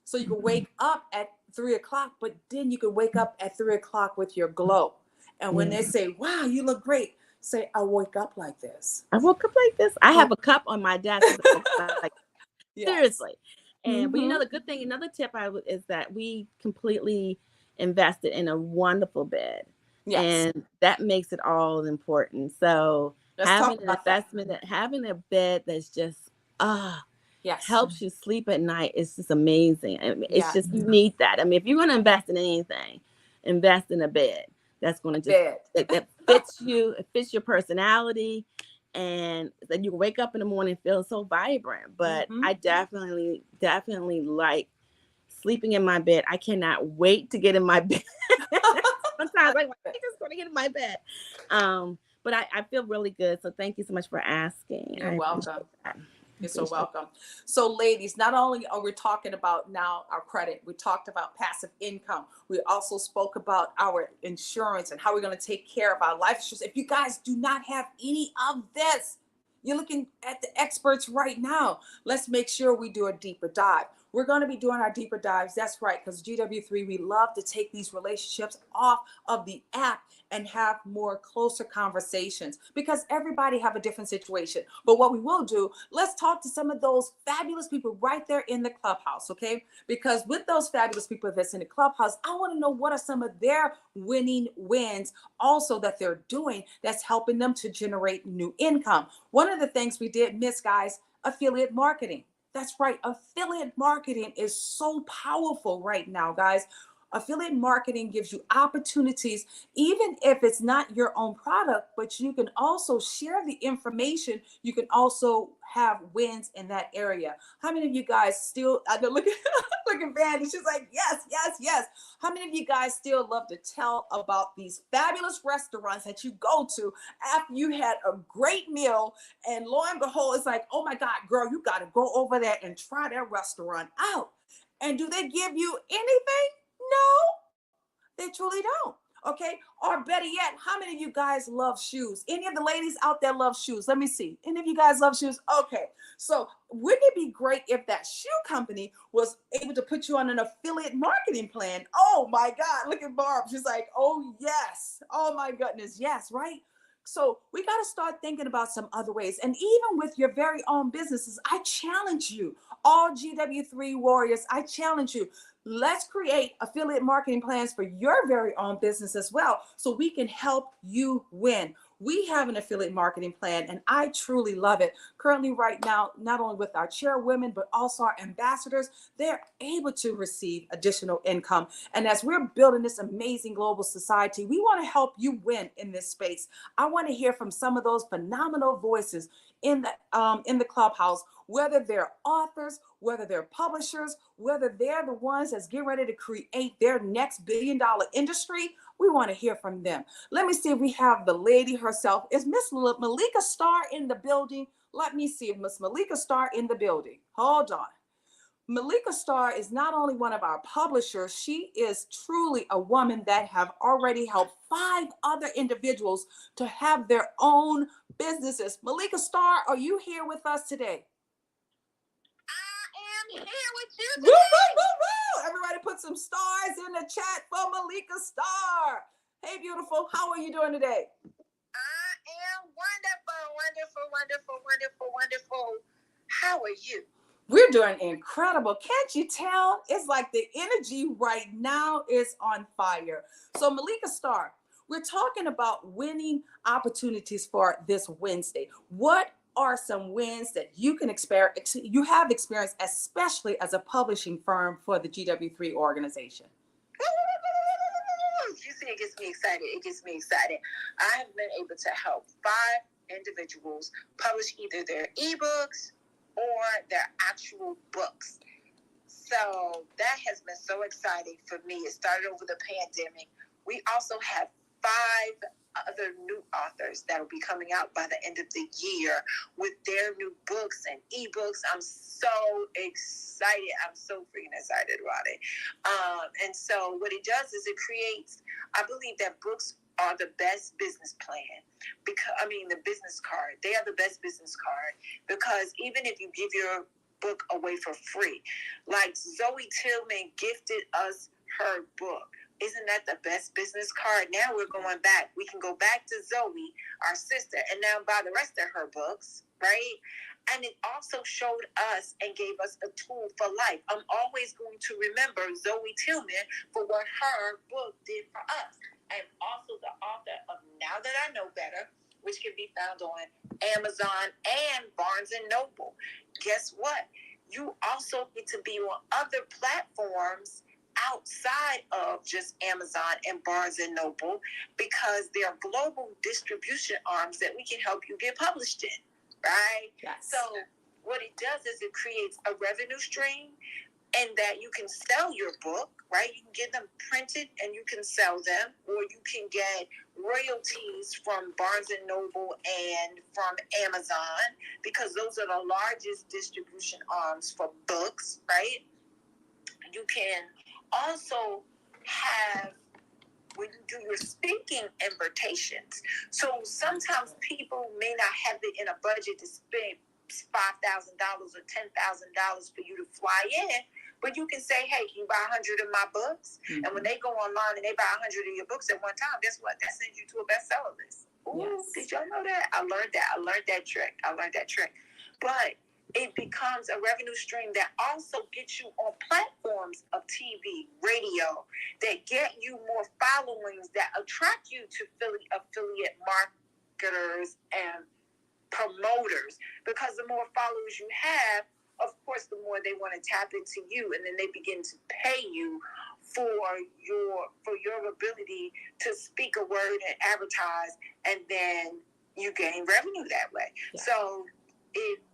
so you can wake up at 3 o'clock, but then you can wake up at 3 o'clock with your glow. And when they say, wow, you look great, say, I wake up like this. I woke up like this. I have a cup on my desk. Like, Yes. seriously. And but you know Mhm. the good thing, another tip is that we completely invested in a wonderful bed. Yes. And that makes it all important. So Let's talk having an about that. investment, having a bed that's just Yes. helps you sleep at night is just amazing. I mean, it's Yeah. just you need that. I mean, if you're going to invest in anything, invest in a bed that's going to just Bed. that fits you, it fits your personality, and then you wake up in the morning feeling so vibrant. But Mhm. I definitely like sleeping in my bed. I cannot wait to get in my bed. Sometimes I'm like, I just want to get in my bed. But I feel really good. So thank you so much for asking. You're I welcome. appreciate that. You're so Appreciate it. welcome. So, ladies, not only are we talking about now our credit, we talked about passive income. We also spoke about our insurance and how we're going to take care of our life insurance. If you guys do not have any of this, you're looking at the experts right now. Let's make sure we do a deeper dive. We're going to be doing our deeper dives. That's right, because GW3, we love to take these relationships off of the app and have more closer conversations because everybody have a different situation. But what we will do, let's talk to some of those fabulous people right there in the clubhouse, okay? Because with those fabulous people that's in the clubhouse, I want to know what are some of their winning wins also that they're doing that's helping them to generate new income. One of the things we did miss, guys, affiliate marketing. That's right. Affiliate marketing is so powerful right now, guys. Affiliate marketing gives you opportunities, even if it's not your own product, but you can also share the information. You can also have wins in that area. How many of you guys still, I know, look at Vandy, she's like, yes, yes, yes. How many of you guys still love to tell about these fabulous restaurants that you go to after you had a great meal, and lo and behold, it's like, oh my God, girl, you got to go over there and try that restaurant out. And do they give you anything? No, they truly don't. Okay. Or better yet, how many of you guys love shoes? Any of the ladies out there love shoes? Let me see. Any of you guys love shoes? Okay. So wouldn't it be great if that shoe company was able to put you on an affiliate marketing plan? Oh my God. Look at Barb. She's like, oh yes. Oh my goodness. Yes. Right. So we got to start thinking about some other ways. And even with your very own businesses, I challenge you, all GW3 warriors, I challenge you. Let's create affiliate marketing plans for your very own business as well, so we can help you win. We have an affiliate marketing plan, and I truly love it. Currently, right now, not only with our chairwomen, but also our ambassadors, they're able to receive additional income. And as we're building this amazing global society, we want to help you win in this space. I want to hear from some of those phenomenal voices in the clubhouse, whether they're authors, whether they're publishers, whether they're the ones that's getting ready to create their next billion-dollar industry. We want to hear from them. Let me see if we have the lady herself. Is Miss Malika Starr in the building? Let me see if Miss Malika Starr in the building. Hold on. Malika Starr is not only one of our publishers, she is truly a woman that have already helped 5 other individuals to have their own businesses. Malika Starr, are you here with us today? I am here with you Woo, today. woo, woo, woo. Everybody put some stars in the chat for Malika Starr. Hey, beautiful. How are you doing today? I am wonderful, wonderful, wonderful, wonderful, wonderful. How are you? We're doing incredible. Can't you tell? It's like the energy right now is on fire. So Malika Starr, we're talking about winning opportunities for this Wednesday. What are some wins that you can you have experienced, especially as a publishing firm for the GW3 organization? You see, it gets me excited. It gets me excited. I have been able to help 5 individuals publish either their ebooks or their actual books. So that has been so exciting for me. It started over the pandemic. We also have 5 other new authors that will be coming out by the end of the year with their new books and ebooks. I'm so excited. I'm so freaking excited about it. And so what it does is it creates, I believe that books are the best business plan. Because the business card. They are the best business card because even if you give your book away for free, like Zoe Tillman gifted us her book. Isn't that the best business card? Now we're going back. We can go back to Zoe, our sister, and now buy the rest of her books, right? And it also showed us and gave us a tool for life. I'm always going to remember Zoe Tillman for what her book did for us. And also the author of Now That I Know Better, which can be found on Amazon and Barnes & Noble. Guess what? You also get to be on other platforms outside of just Amazon and Barnes & Noble because there are global distribution arms that we can help you get published in, right? Yes. So what it does is it creates a revenue stream and that you can sell your book, right? You can get them printed and you can sell them, or you can get royalties from Barnes & Noble and from Amazon because those are the largest distribution arms for books, right? You can also have, when you do your speaking invitations, so sometimes people may not have it in a budget to spend $5,000 or $10,000 for you to fly in, but you can say, hey, can you buy 100 of my books? And when they go online and they buy 100 of your books at one time, guess what? That sends you to a bestseller list. Ooh, Yes. Did y'all know that? I learned that trick. But it becomes a revenue stream that also gets you on platforms of TV, radio, that get you more followings, that attract you to affiliate marketers and promoters. Because the more followers you have, of course, the more they want to tap into you, and then they begin to pay you for your ability to speak a word and advertise, and then you gain revenue that way. Yeah. So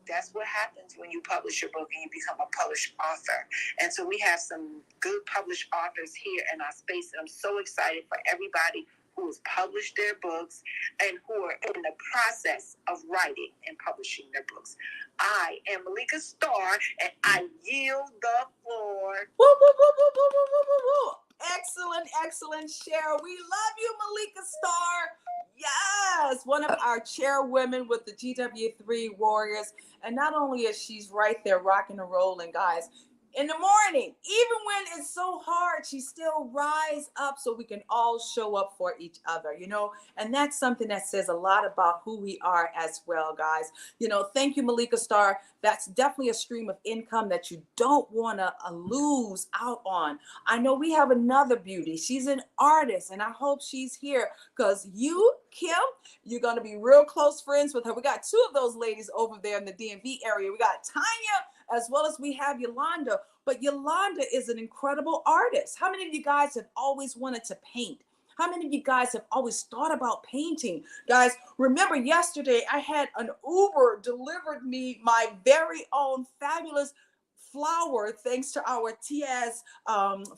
that's what happens when you publish your book and you become a published author. And so we have some good published authors here in our space, and I'm so excited for everybody who has published their books and who are in the process of writing and publishing their books. I am Malika Starr, and I yield the floor. Woo, woo, woo, woo, woo, woo, woo, woo, woo. Excellent share. We love you, Malika Starr. Yes, one of our chairwomen with the GW3 Warriors. And not only is she's right there rocking and rolling, guys, in the morning, even when it's so hard, she still rise up so we can all show up for each other, and that's something that says a lot about who we are as well, guys. Thank you, Malika Starr. That's definitely a stream of income that you don't want to lose out on. I know we have another beauty. She's an artist, and I hope she's here because you, Kim, you're going to be real close friends with her. We got two of those ladies over there in the DMV area. We got Tanya, as well as we have Yolanda. But Yolanda is an incredible artist. How many of you guys have always wanted to paint? How many of you guys have always thought about painting? Guys, remember yesterday I had an Uber delivered me my very own fabulous flower, thanks to our TS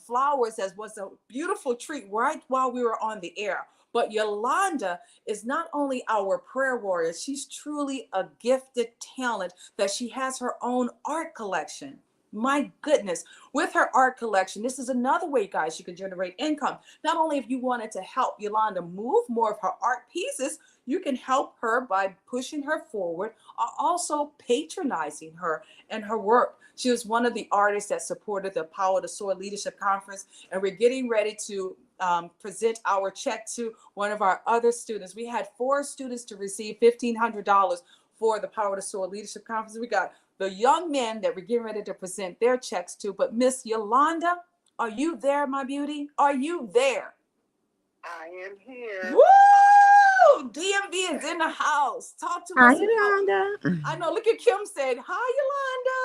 Flowers, as was a beautiful treat right while we were on the air. But Yolanda is not only our prayer warrior, she's truly a gifted talent that she has her own art collection. My goodness, with her art collection, this is another way, guys, you can generate income. Not only if you wanted to help Yolanda move more of her art pieces, you can help her by pushing her forward, or also patronizing her and her work. She was one of the artists that supported the Power to Soar Leadership Conference, and we're getting ready to present our check to one of our other students. We had 4 students to receive $1,500 for the Power to Soar Leadership Conference. We got the young men that we're getting ready to present their checks to. But Miss Yolanda, are you there, my beauty? Are you there? I am here. Woo! DMV is in the house. Talk to Hi, us. Yolanda. I know. Look at Kim said, hi, Yolanda.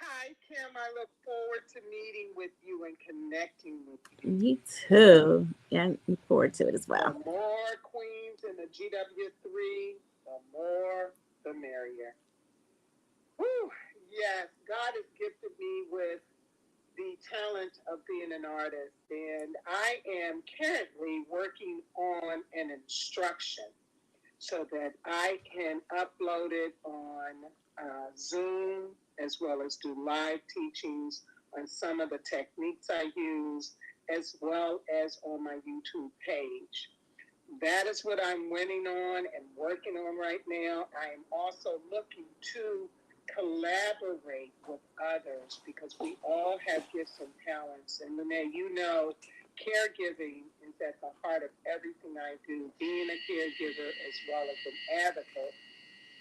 Hi, Kim. I look forward to meeting with you and connecting with you. Me too. Yeah, I look forward to it as well. The more queens in the GW3, the more the merrier. Whew. Yes, God has gifted me with the talent of being an artist, and I am currently working on an instruction so that I can upload it on Zoom, as well as do live teachings on some of the techniques I use, as well as on my YouTube page. that is what I'm winning on and working on right now. I am also looking to collaborate with others because we all have gifts and talents. And Renee, you know, caregiving is at the heart of everything I do, being a caregiver as well as an advocate.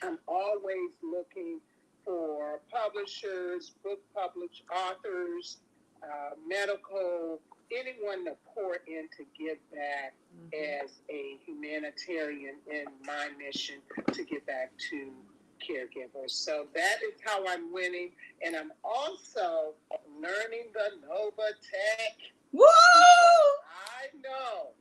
I'm always looking for publishers, book published authors, medical, anyone to pour in to give back as a humanitarian in my mission to give back to caregivers. So that is how I'm winning. And I'm also learning the Nova Tech. Woo! I know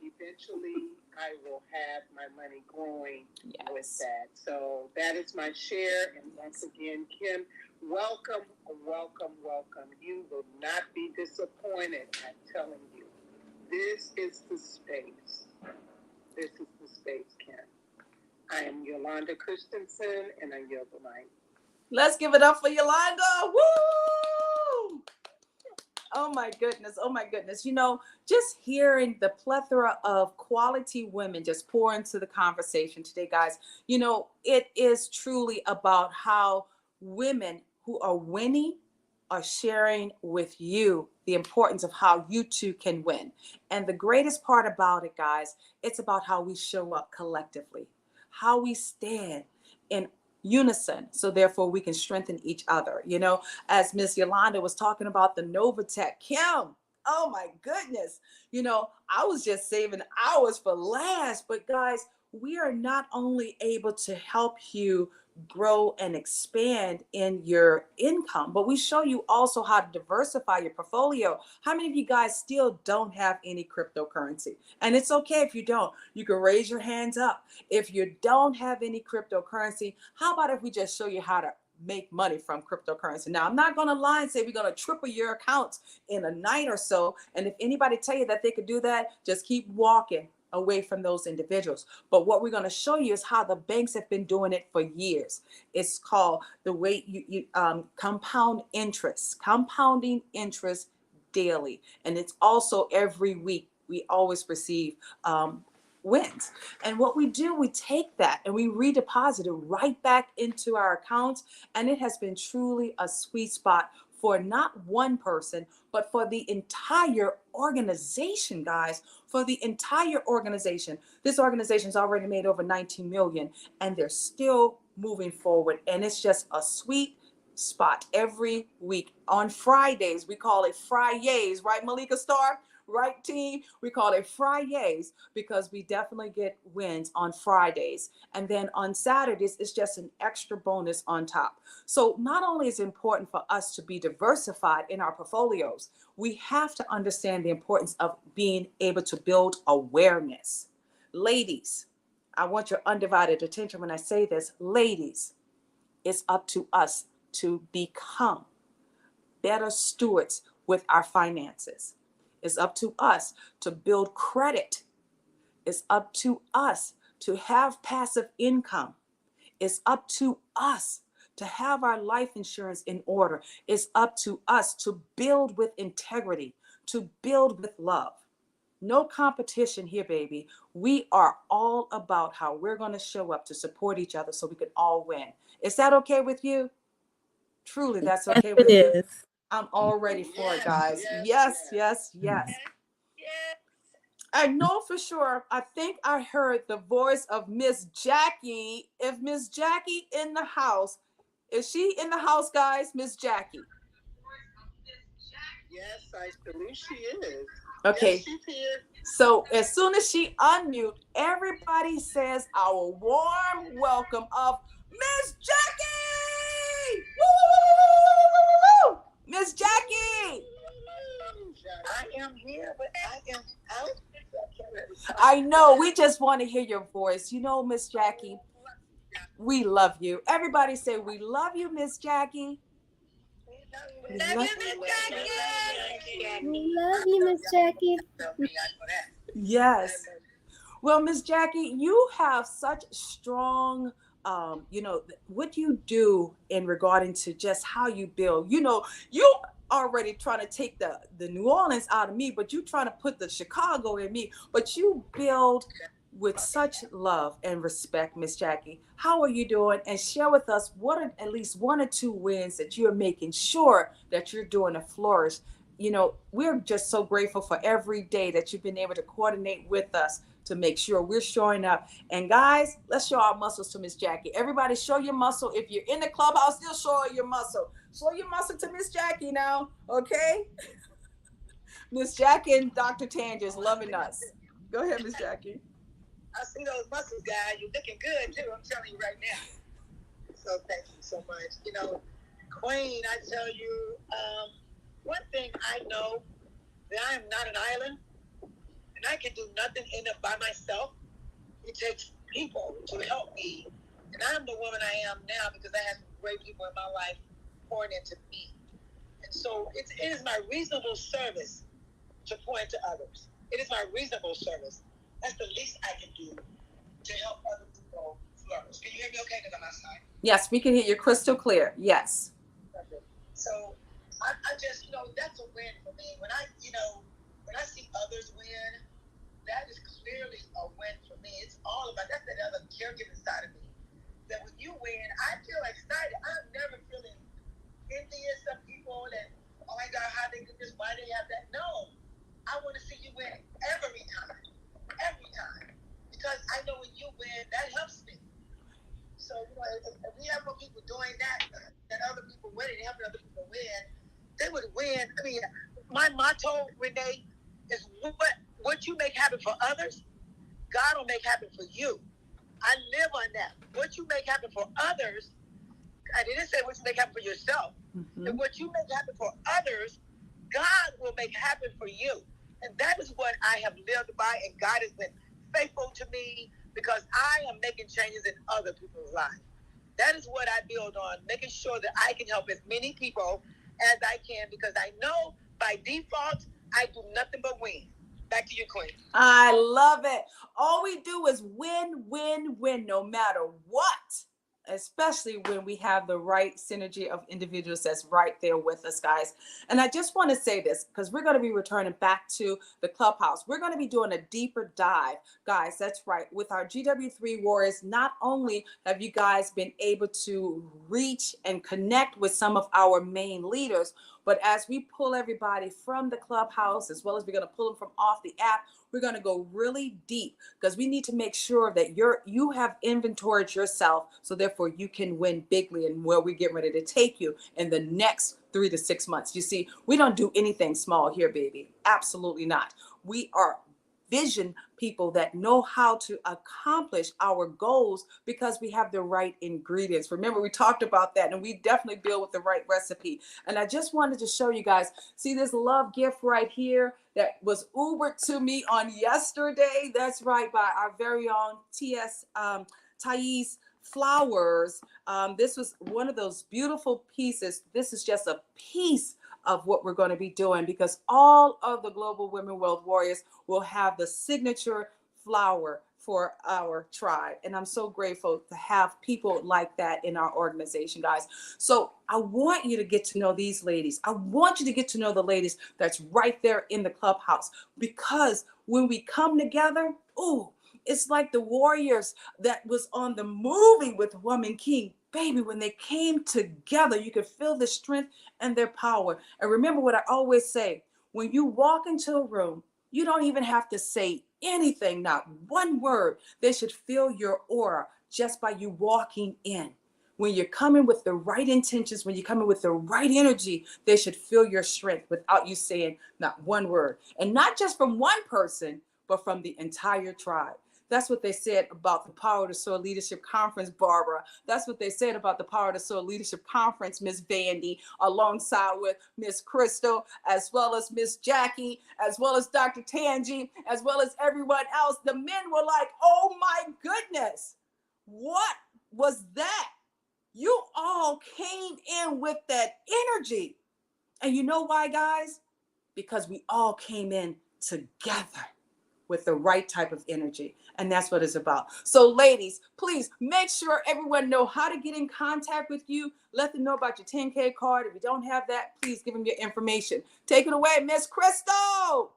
eventually I will have my money growing with that. So that is my share. And once again, Kim, welcome, welcome, welcome. You will not be disappointed. I'm telling you, this is the space. This is the space, Kim. I am Yolanda Christensen, and I yield the mic. Let's give it up for Yolanda. Woo! Oh my goodness. Oh my goodness. You know, just hearing the plethora of quality women just pour into the conversation today, guys, you know, it is truly about how women who are winning are sharing with you the importance of how you too can win. And the greatest part about it, guys, it's about how we show up collectively, how we stand in unison, so therefore we can strengthen each other. You know, as Miss Yolanda was talking about the Novatech, Kim, oh my goodness, you know, I was just saving hours for last, but guys, we are not only able to help you grow and expand in your income, but we show you also how to diversify your portfolio. How many of you guys still don't have any cryptocurrency? And it's okay if you don't. You can raise your hands up. If you don't have any cryptocurrency, how about if we just show you how to make money from cryptocurrency? Now, I'm not going to lie and say we're going to triple your accounts in a night or so. And if anybody tell you that they could do that, just keep walking away from those individuals. But what we're going to show you is how the banks have been doing it for years. It's called the way you compounding interest daily. And it's also every week. We always receive wins. And what we do, we take that and we redeposit it right back into our accounts. And it has been truly a sweet spot for not one person, but for the entire organization, guys, for the entire organization. This organization's already made over 19 million and they're still moving forward. And it's just a sweet spot every week. On Fridays, we call it Fridays, right, Malika Starr? Right, team? We call it Fridays because we definitely get wins on Fridays. And then on Saturdays, it's just an extra bonus on top. So not only is it important for us to be diversified in our portfolios, we have to understand the importance of being able to build awareness. Ladies, I want your undivided attention when I say this. Ladies, it's up to us to become better stewards with our finances. It's up to us to build credit. It's up to us to have passive income. It's up to us to have our life insurance in order. It's up to us to build with integrity, to build with love. No competition here, baby. We are all about how we're going to show up to support each other so we can all win. Is that okay with you? Truly, that's okay with you. It is. I'm all ready for it, guys. Yes. I know for sure. I think I heard the voice of Miss Jackie. If Miss Jackie in the house, is she in the house, guys? Miss Jackie. Yes, I believe she is. Okay. Yes, she's here. So as soon as she unmute, everybody says our warm welcome of Miss Jackie. Woo! Miss Jackie. I am here, but I am out. I know. We just want to hear your voice. You know, Miss Jackie, we love you. Everybody say, we love you, Miss Jackie. We love you, Miss Jackie. Yes. Well, Miss Jackie, you have such strong what you do in regarding to just how you build. You already trying to take the New Orleans out of me, but you trying to put the Chicago in me. But you build with such love and respect, Miss Jackie. How are you doing? And share with us what are at least 1 or 2 wins that you're making sure that you're doing to flourish. We're just so grateful for every day that you've been able to coordinate with us to make sure we're showing up. And guys, let's show our muscles to Miss Jackie. Everybody show your muscle. If you're in the clubhouse, still show your muscle. Show your muscle to Miss Jackie now, okay? Miss Jackie and Dr. Tangi is loving us. Go ahead, Miss Jackie. I see those muscles, guys. You're looking good too. I'm telling you right now. So thank you so much. Queen, I tell you, one thing I know that I am not an island, and I can do nothing in it by myself. It takes people to help me, and I'm the woman I am now because I have some great people in my life pouring into me. And so it is my reasonable service to point to others. It is my reasonable service. That's the least I can do to help other people flourish. Can you hear me okay? Because I'm outside. Yes, we can hear you crystal clear. Yes. Okay. So I just, that's a win for me. When I see others win, that is clearly a win for me. It's all about, that's that other caregiving side of me. That when you win, I feel excited. I'm never feeling envious of people that, oh my God, how they do this, why they have that. No, I want to see you win every time. Because I know when you win, that helps me. So, if we have more people doing that than other people winning, helping other people win, they would win. I mean, my motto, Renee, is what you make happen for others, God will make happen for you. I live on that. What you make happen for others, I didn't say what you make happen for yourself. Mm-hmm. And what you make happen for others, God will make happen for you. And that is what I have lived by, and God has been faithful to me because I am making changes in other people's lives. That is what I build on, making sure that I can help as many people as I can, because I know by default, I do nothing but win. Back to you, Queen. I love it. All we do is win, win, win, no matter what. Especially when we have the right synergy of individuals that's right there with us, guys. And I just want to say this because we're going to be returning back to the clubhouse. We're going to be doing a deeper dive, guys. That's right. With our GW3 Warriors, not only have you guys been able to reach and connect with some of our main leaders, but as we pull everybody from the clubhouse, as well as we're going to pull them from off the app, we're going to go really deep because we need to make sure that you have inventoried yourself, so therefore you can win bigly and where we get ready to take you in the next 3 to 6 months. You see, we don't do anything small here, baby. Absolutely not. We are vision people that know how to accomplish our goals because we have the right ingredients. Remember, we talked about that, and we definitely build with the right recipe. And I just wanted to show you guys, see this love gift right here that was Ubered to me on yesterday. That's right, by our very own Thais Flowers. This was one of those beautiful pieces. This is just a piece of what we're going to be doing, because all of the Global Women Wealth Warriors will have the signature flower for our tribe. And I'm so grateful to have people like that in our organization, guys. So I want you to get to know these ladies. I want you to get to know the ladies that's right there in the clubhouse, because when we come together, it's like the warriors that was on the movie with Woman King. Baby, when they came together, you could feel the strength and their power. And remember what I always say, when you walk into a room, you don't even have to say anything, not one word. They should feel your aura just by you walking in. When you're coming with the right intentions, when you're coming with the right energy, they should feel your strength without you saying not one word. And not just from one person, but from the entire tribe. That's what they said about the Power to Soar Leadership Conference, Barbara. That's what they said about the Power to Soar Leadership Conference, Miss Vandy, alongside with Miss Crystal, as well as Miss Jackie, as well as Dr. Tangi, as well as everyone else. The men were like, oh my goodness, what was that? You all came in with that energy. And you know why, guys? Because we all came in together with the right type of energy. And that's what it's about. So ladies, please make sure everyone know how to get in contact with you. Let them know about your 10K card. If you don't have that, please give them your information. Take it away, Miss Crystal.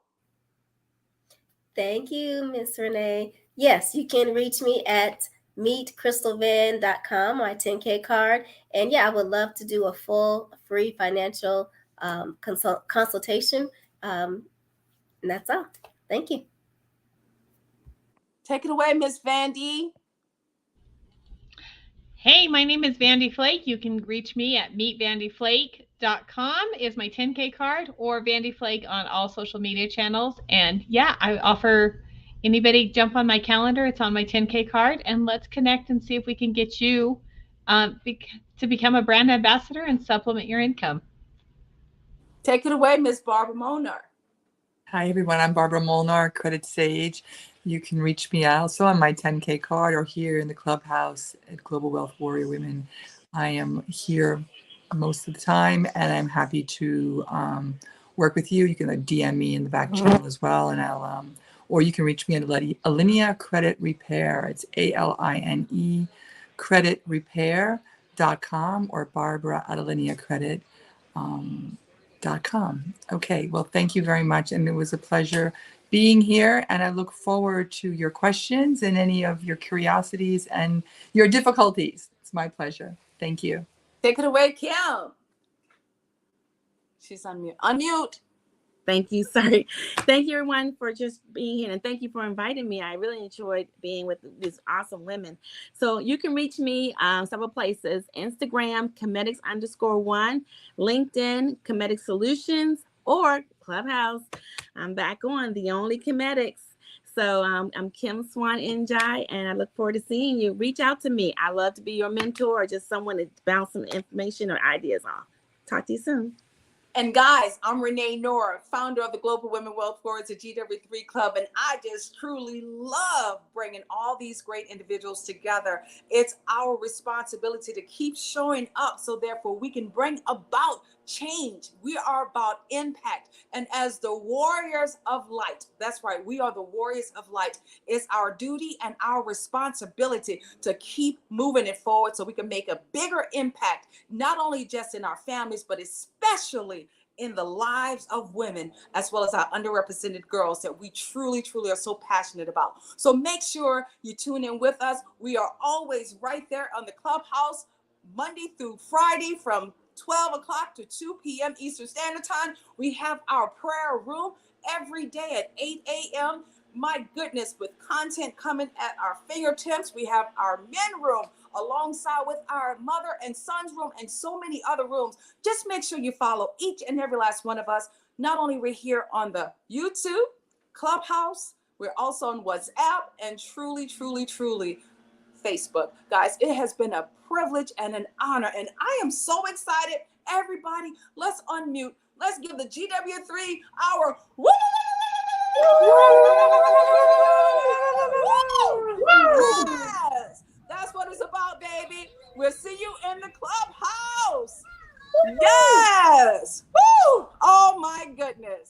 Thank you, Miss Renee. Yes, you can reach me at meetcrystalvan.com, my 10K card. And yeah, I would love to do a full free financial consultation. And that's all. Thank you. Take it away, Miss Vandy. Hey, my name is Vandy Flake. You can reach me at meetvandyflake.com is my 10K card, or Vandy Flake on all social media channels. And yeah, I offer anybody jump on my calendar. It's on my 10K card, and let's connect and see if we can get you to become a brand ambassador and supplement your income. Take it away, Miss Barbara Molnar. Hi, everyone. I'm Barbara Molnar, Credit Sage. You can reach me also on my 10K card or here in the clubhouse at Global Wealth Warrior Women. I am here most of the time, and I'm happy to work with you. You can DM me in the back channel as well, and I'll or you can reach me at Alinea Credit Repair. It's ALINE creditrepair.com, or Barbara at AlineaCredit.com. Okay, well, thank you very much. And it was a pleasure being here. And I look forward to your questions and any of your curiosities and your difficulties. It's my pleasure. Thank you. Take it away, Kim. She's on mute. Unmute. Thank you. Sorry. Thank you, everyone, for just being here. And thank you for inviting me. I really enjoyed being with these awesome women. So you can reach me several places: Instagram, Comedics_1, LinkedIn, Comedic Solutions, or Clubhouse. I'm back on The Only Comedics. So I'm Kim Swan Njai, and I look forward to seeing you. Reach out to me. I love to be your mentor or just someone to bounce some information or ideas off. Talk to you soon. And guys, I'm Renee Noor, founder of the Global Women Wealth Warriors at GW3 Club, and I just truly love bringing all these great individuals together. It's our responsibility to keep showing up, so therefore we can bring about change. We are about impact. And as the warriors of light, that's right, we are the warriors of light. It's our duty and our responsibility to keep moving it forward so we can make a bigger impact, not only just in our families, but especially in the lives of women, as well as our underrepresented girls that we truly, truly are so passionate about. So make sure you tune in with us. We are always right there on the Clubhouse, Monday through Friday from 12 o'clock to 2 p.m. Eastern Standard Time. We have our prayer room every day at 8 a.m. My goodness, with content coming at our fingertips. We have our men room alongside with our mother and son's room and so many other rooms. Just make sure you follow each and every last one of us. Not only we're here on the YouTube, Clubhouse, we're also on WhatsApp, and truly, truly, truly Facebook. Guys, it has been a privilege and an honor, and I am so excited. Everybody, let's unmute. Let's give the GW3 our woo! Yes, that's what it's about, baby. We'll see you in the Clubhouse. Yes. Woo! Oh my goodness.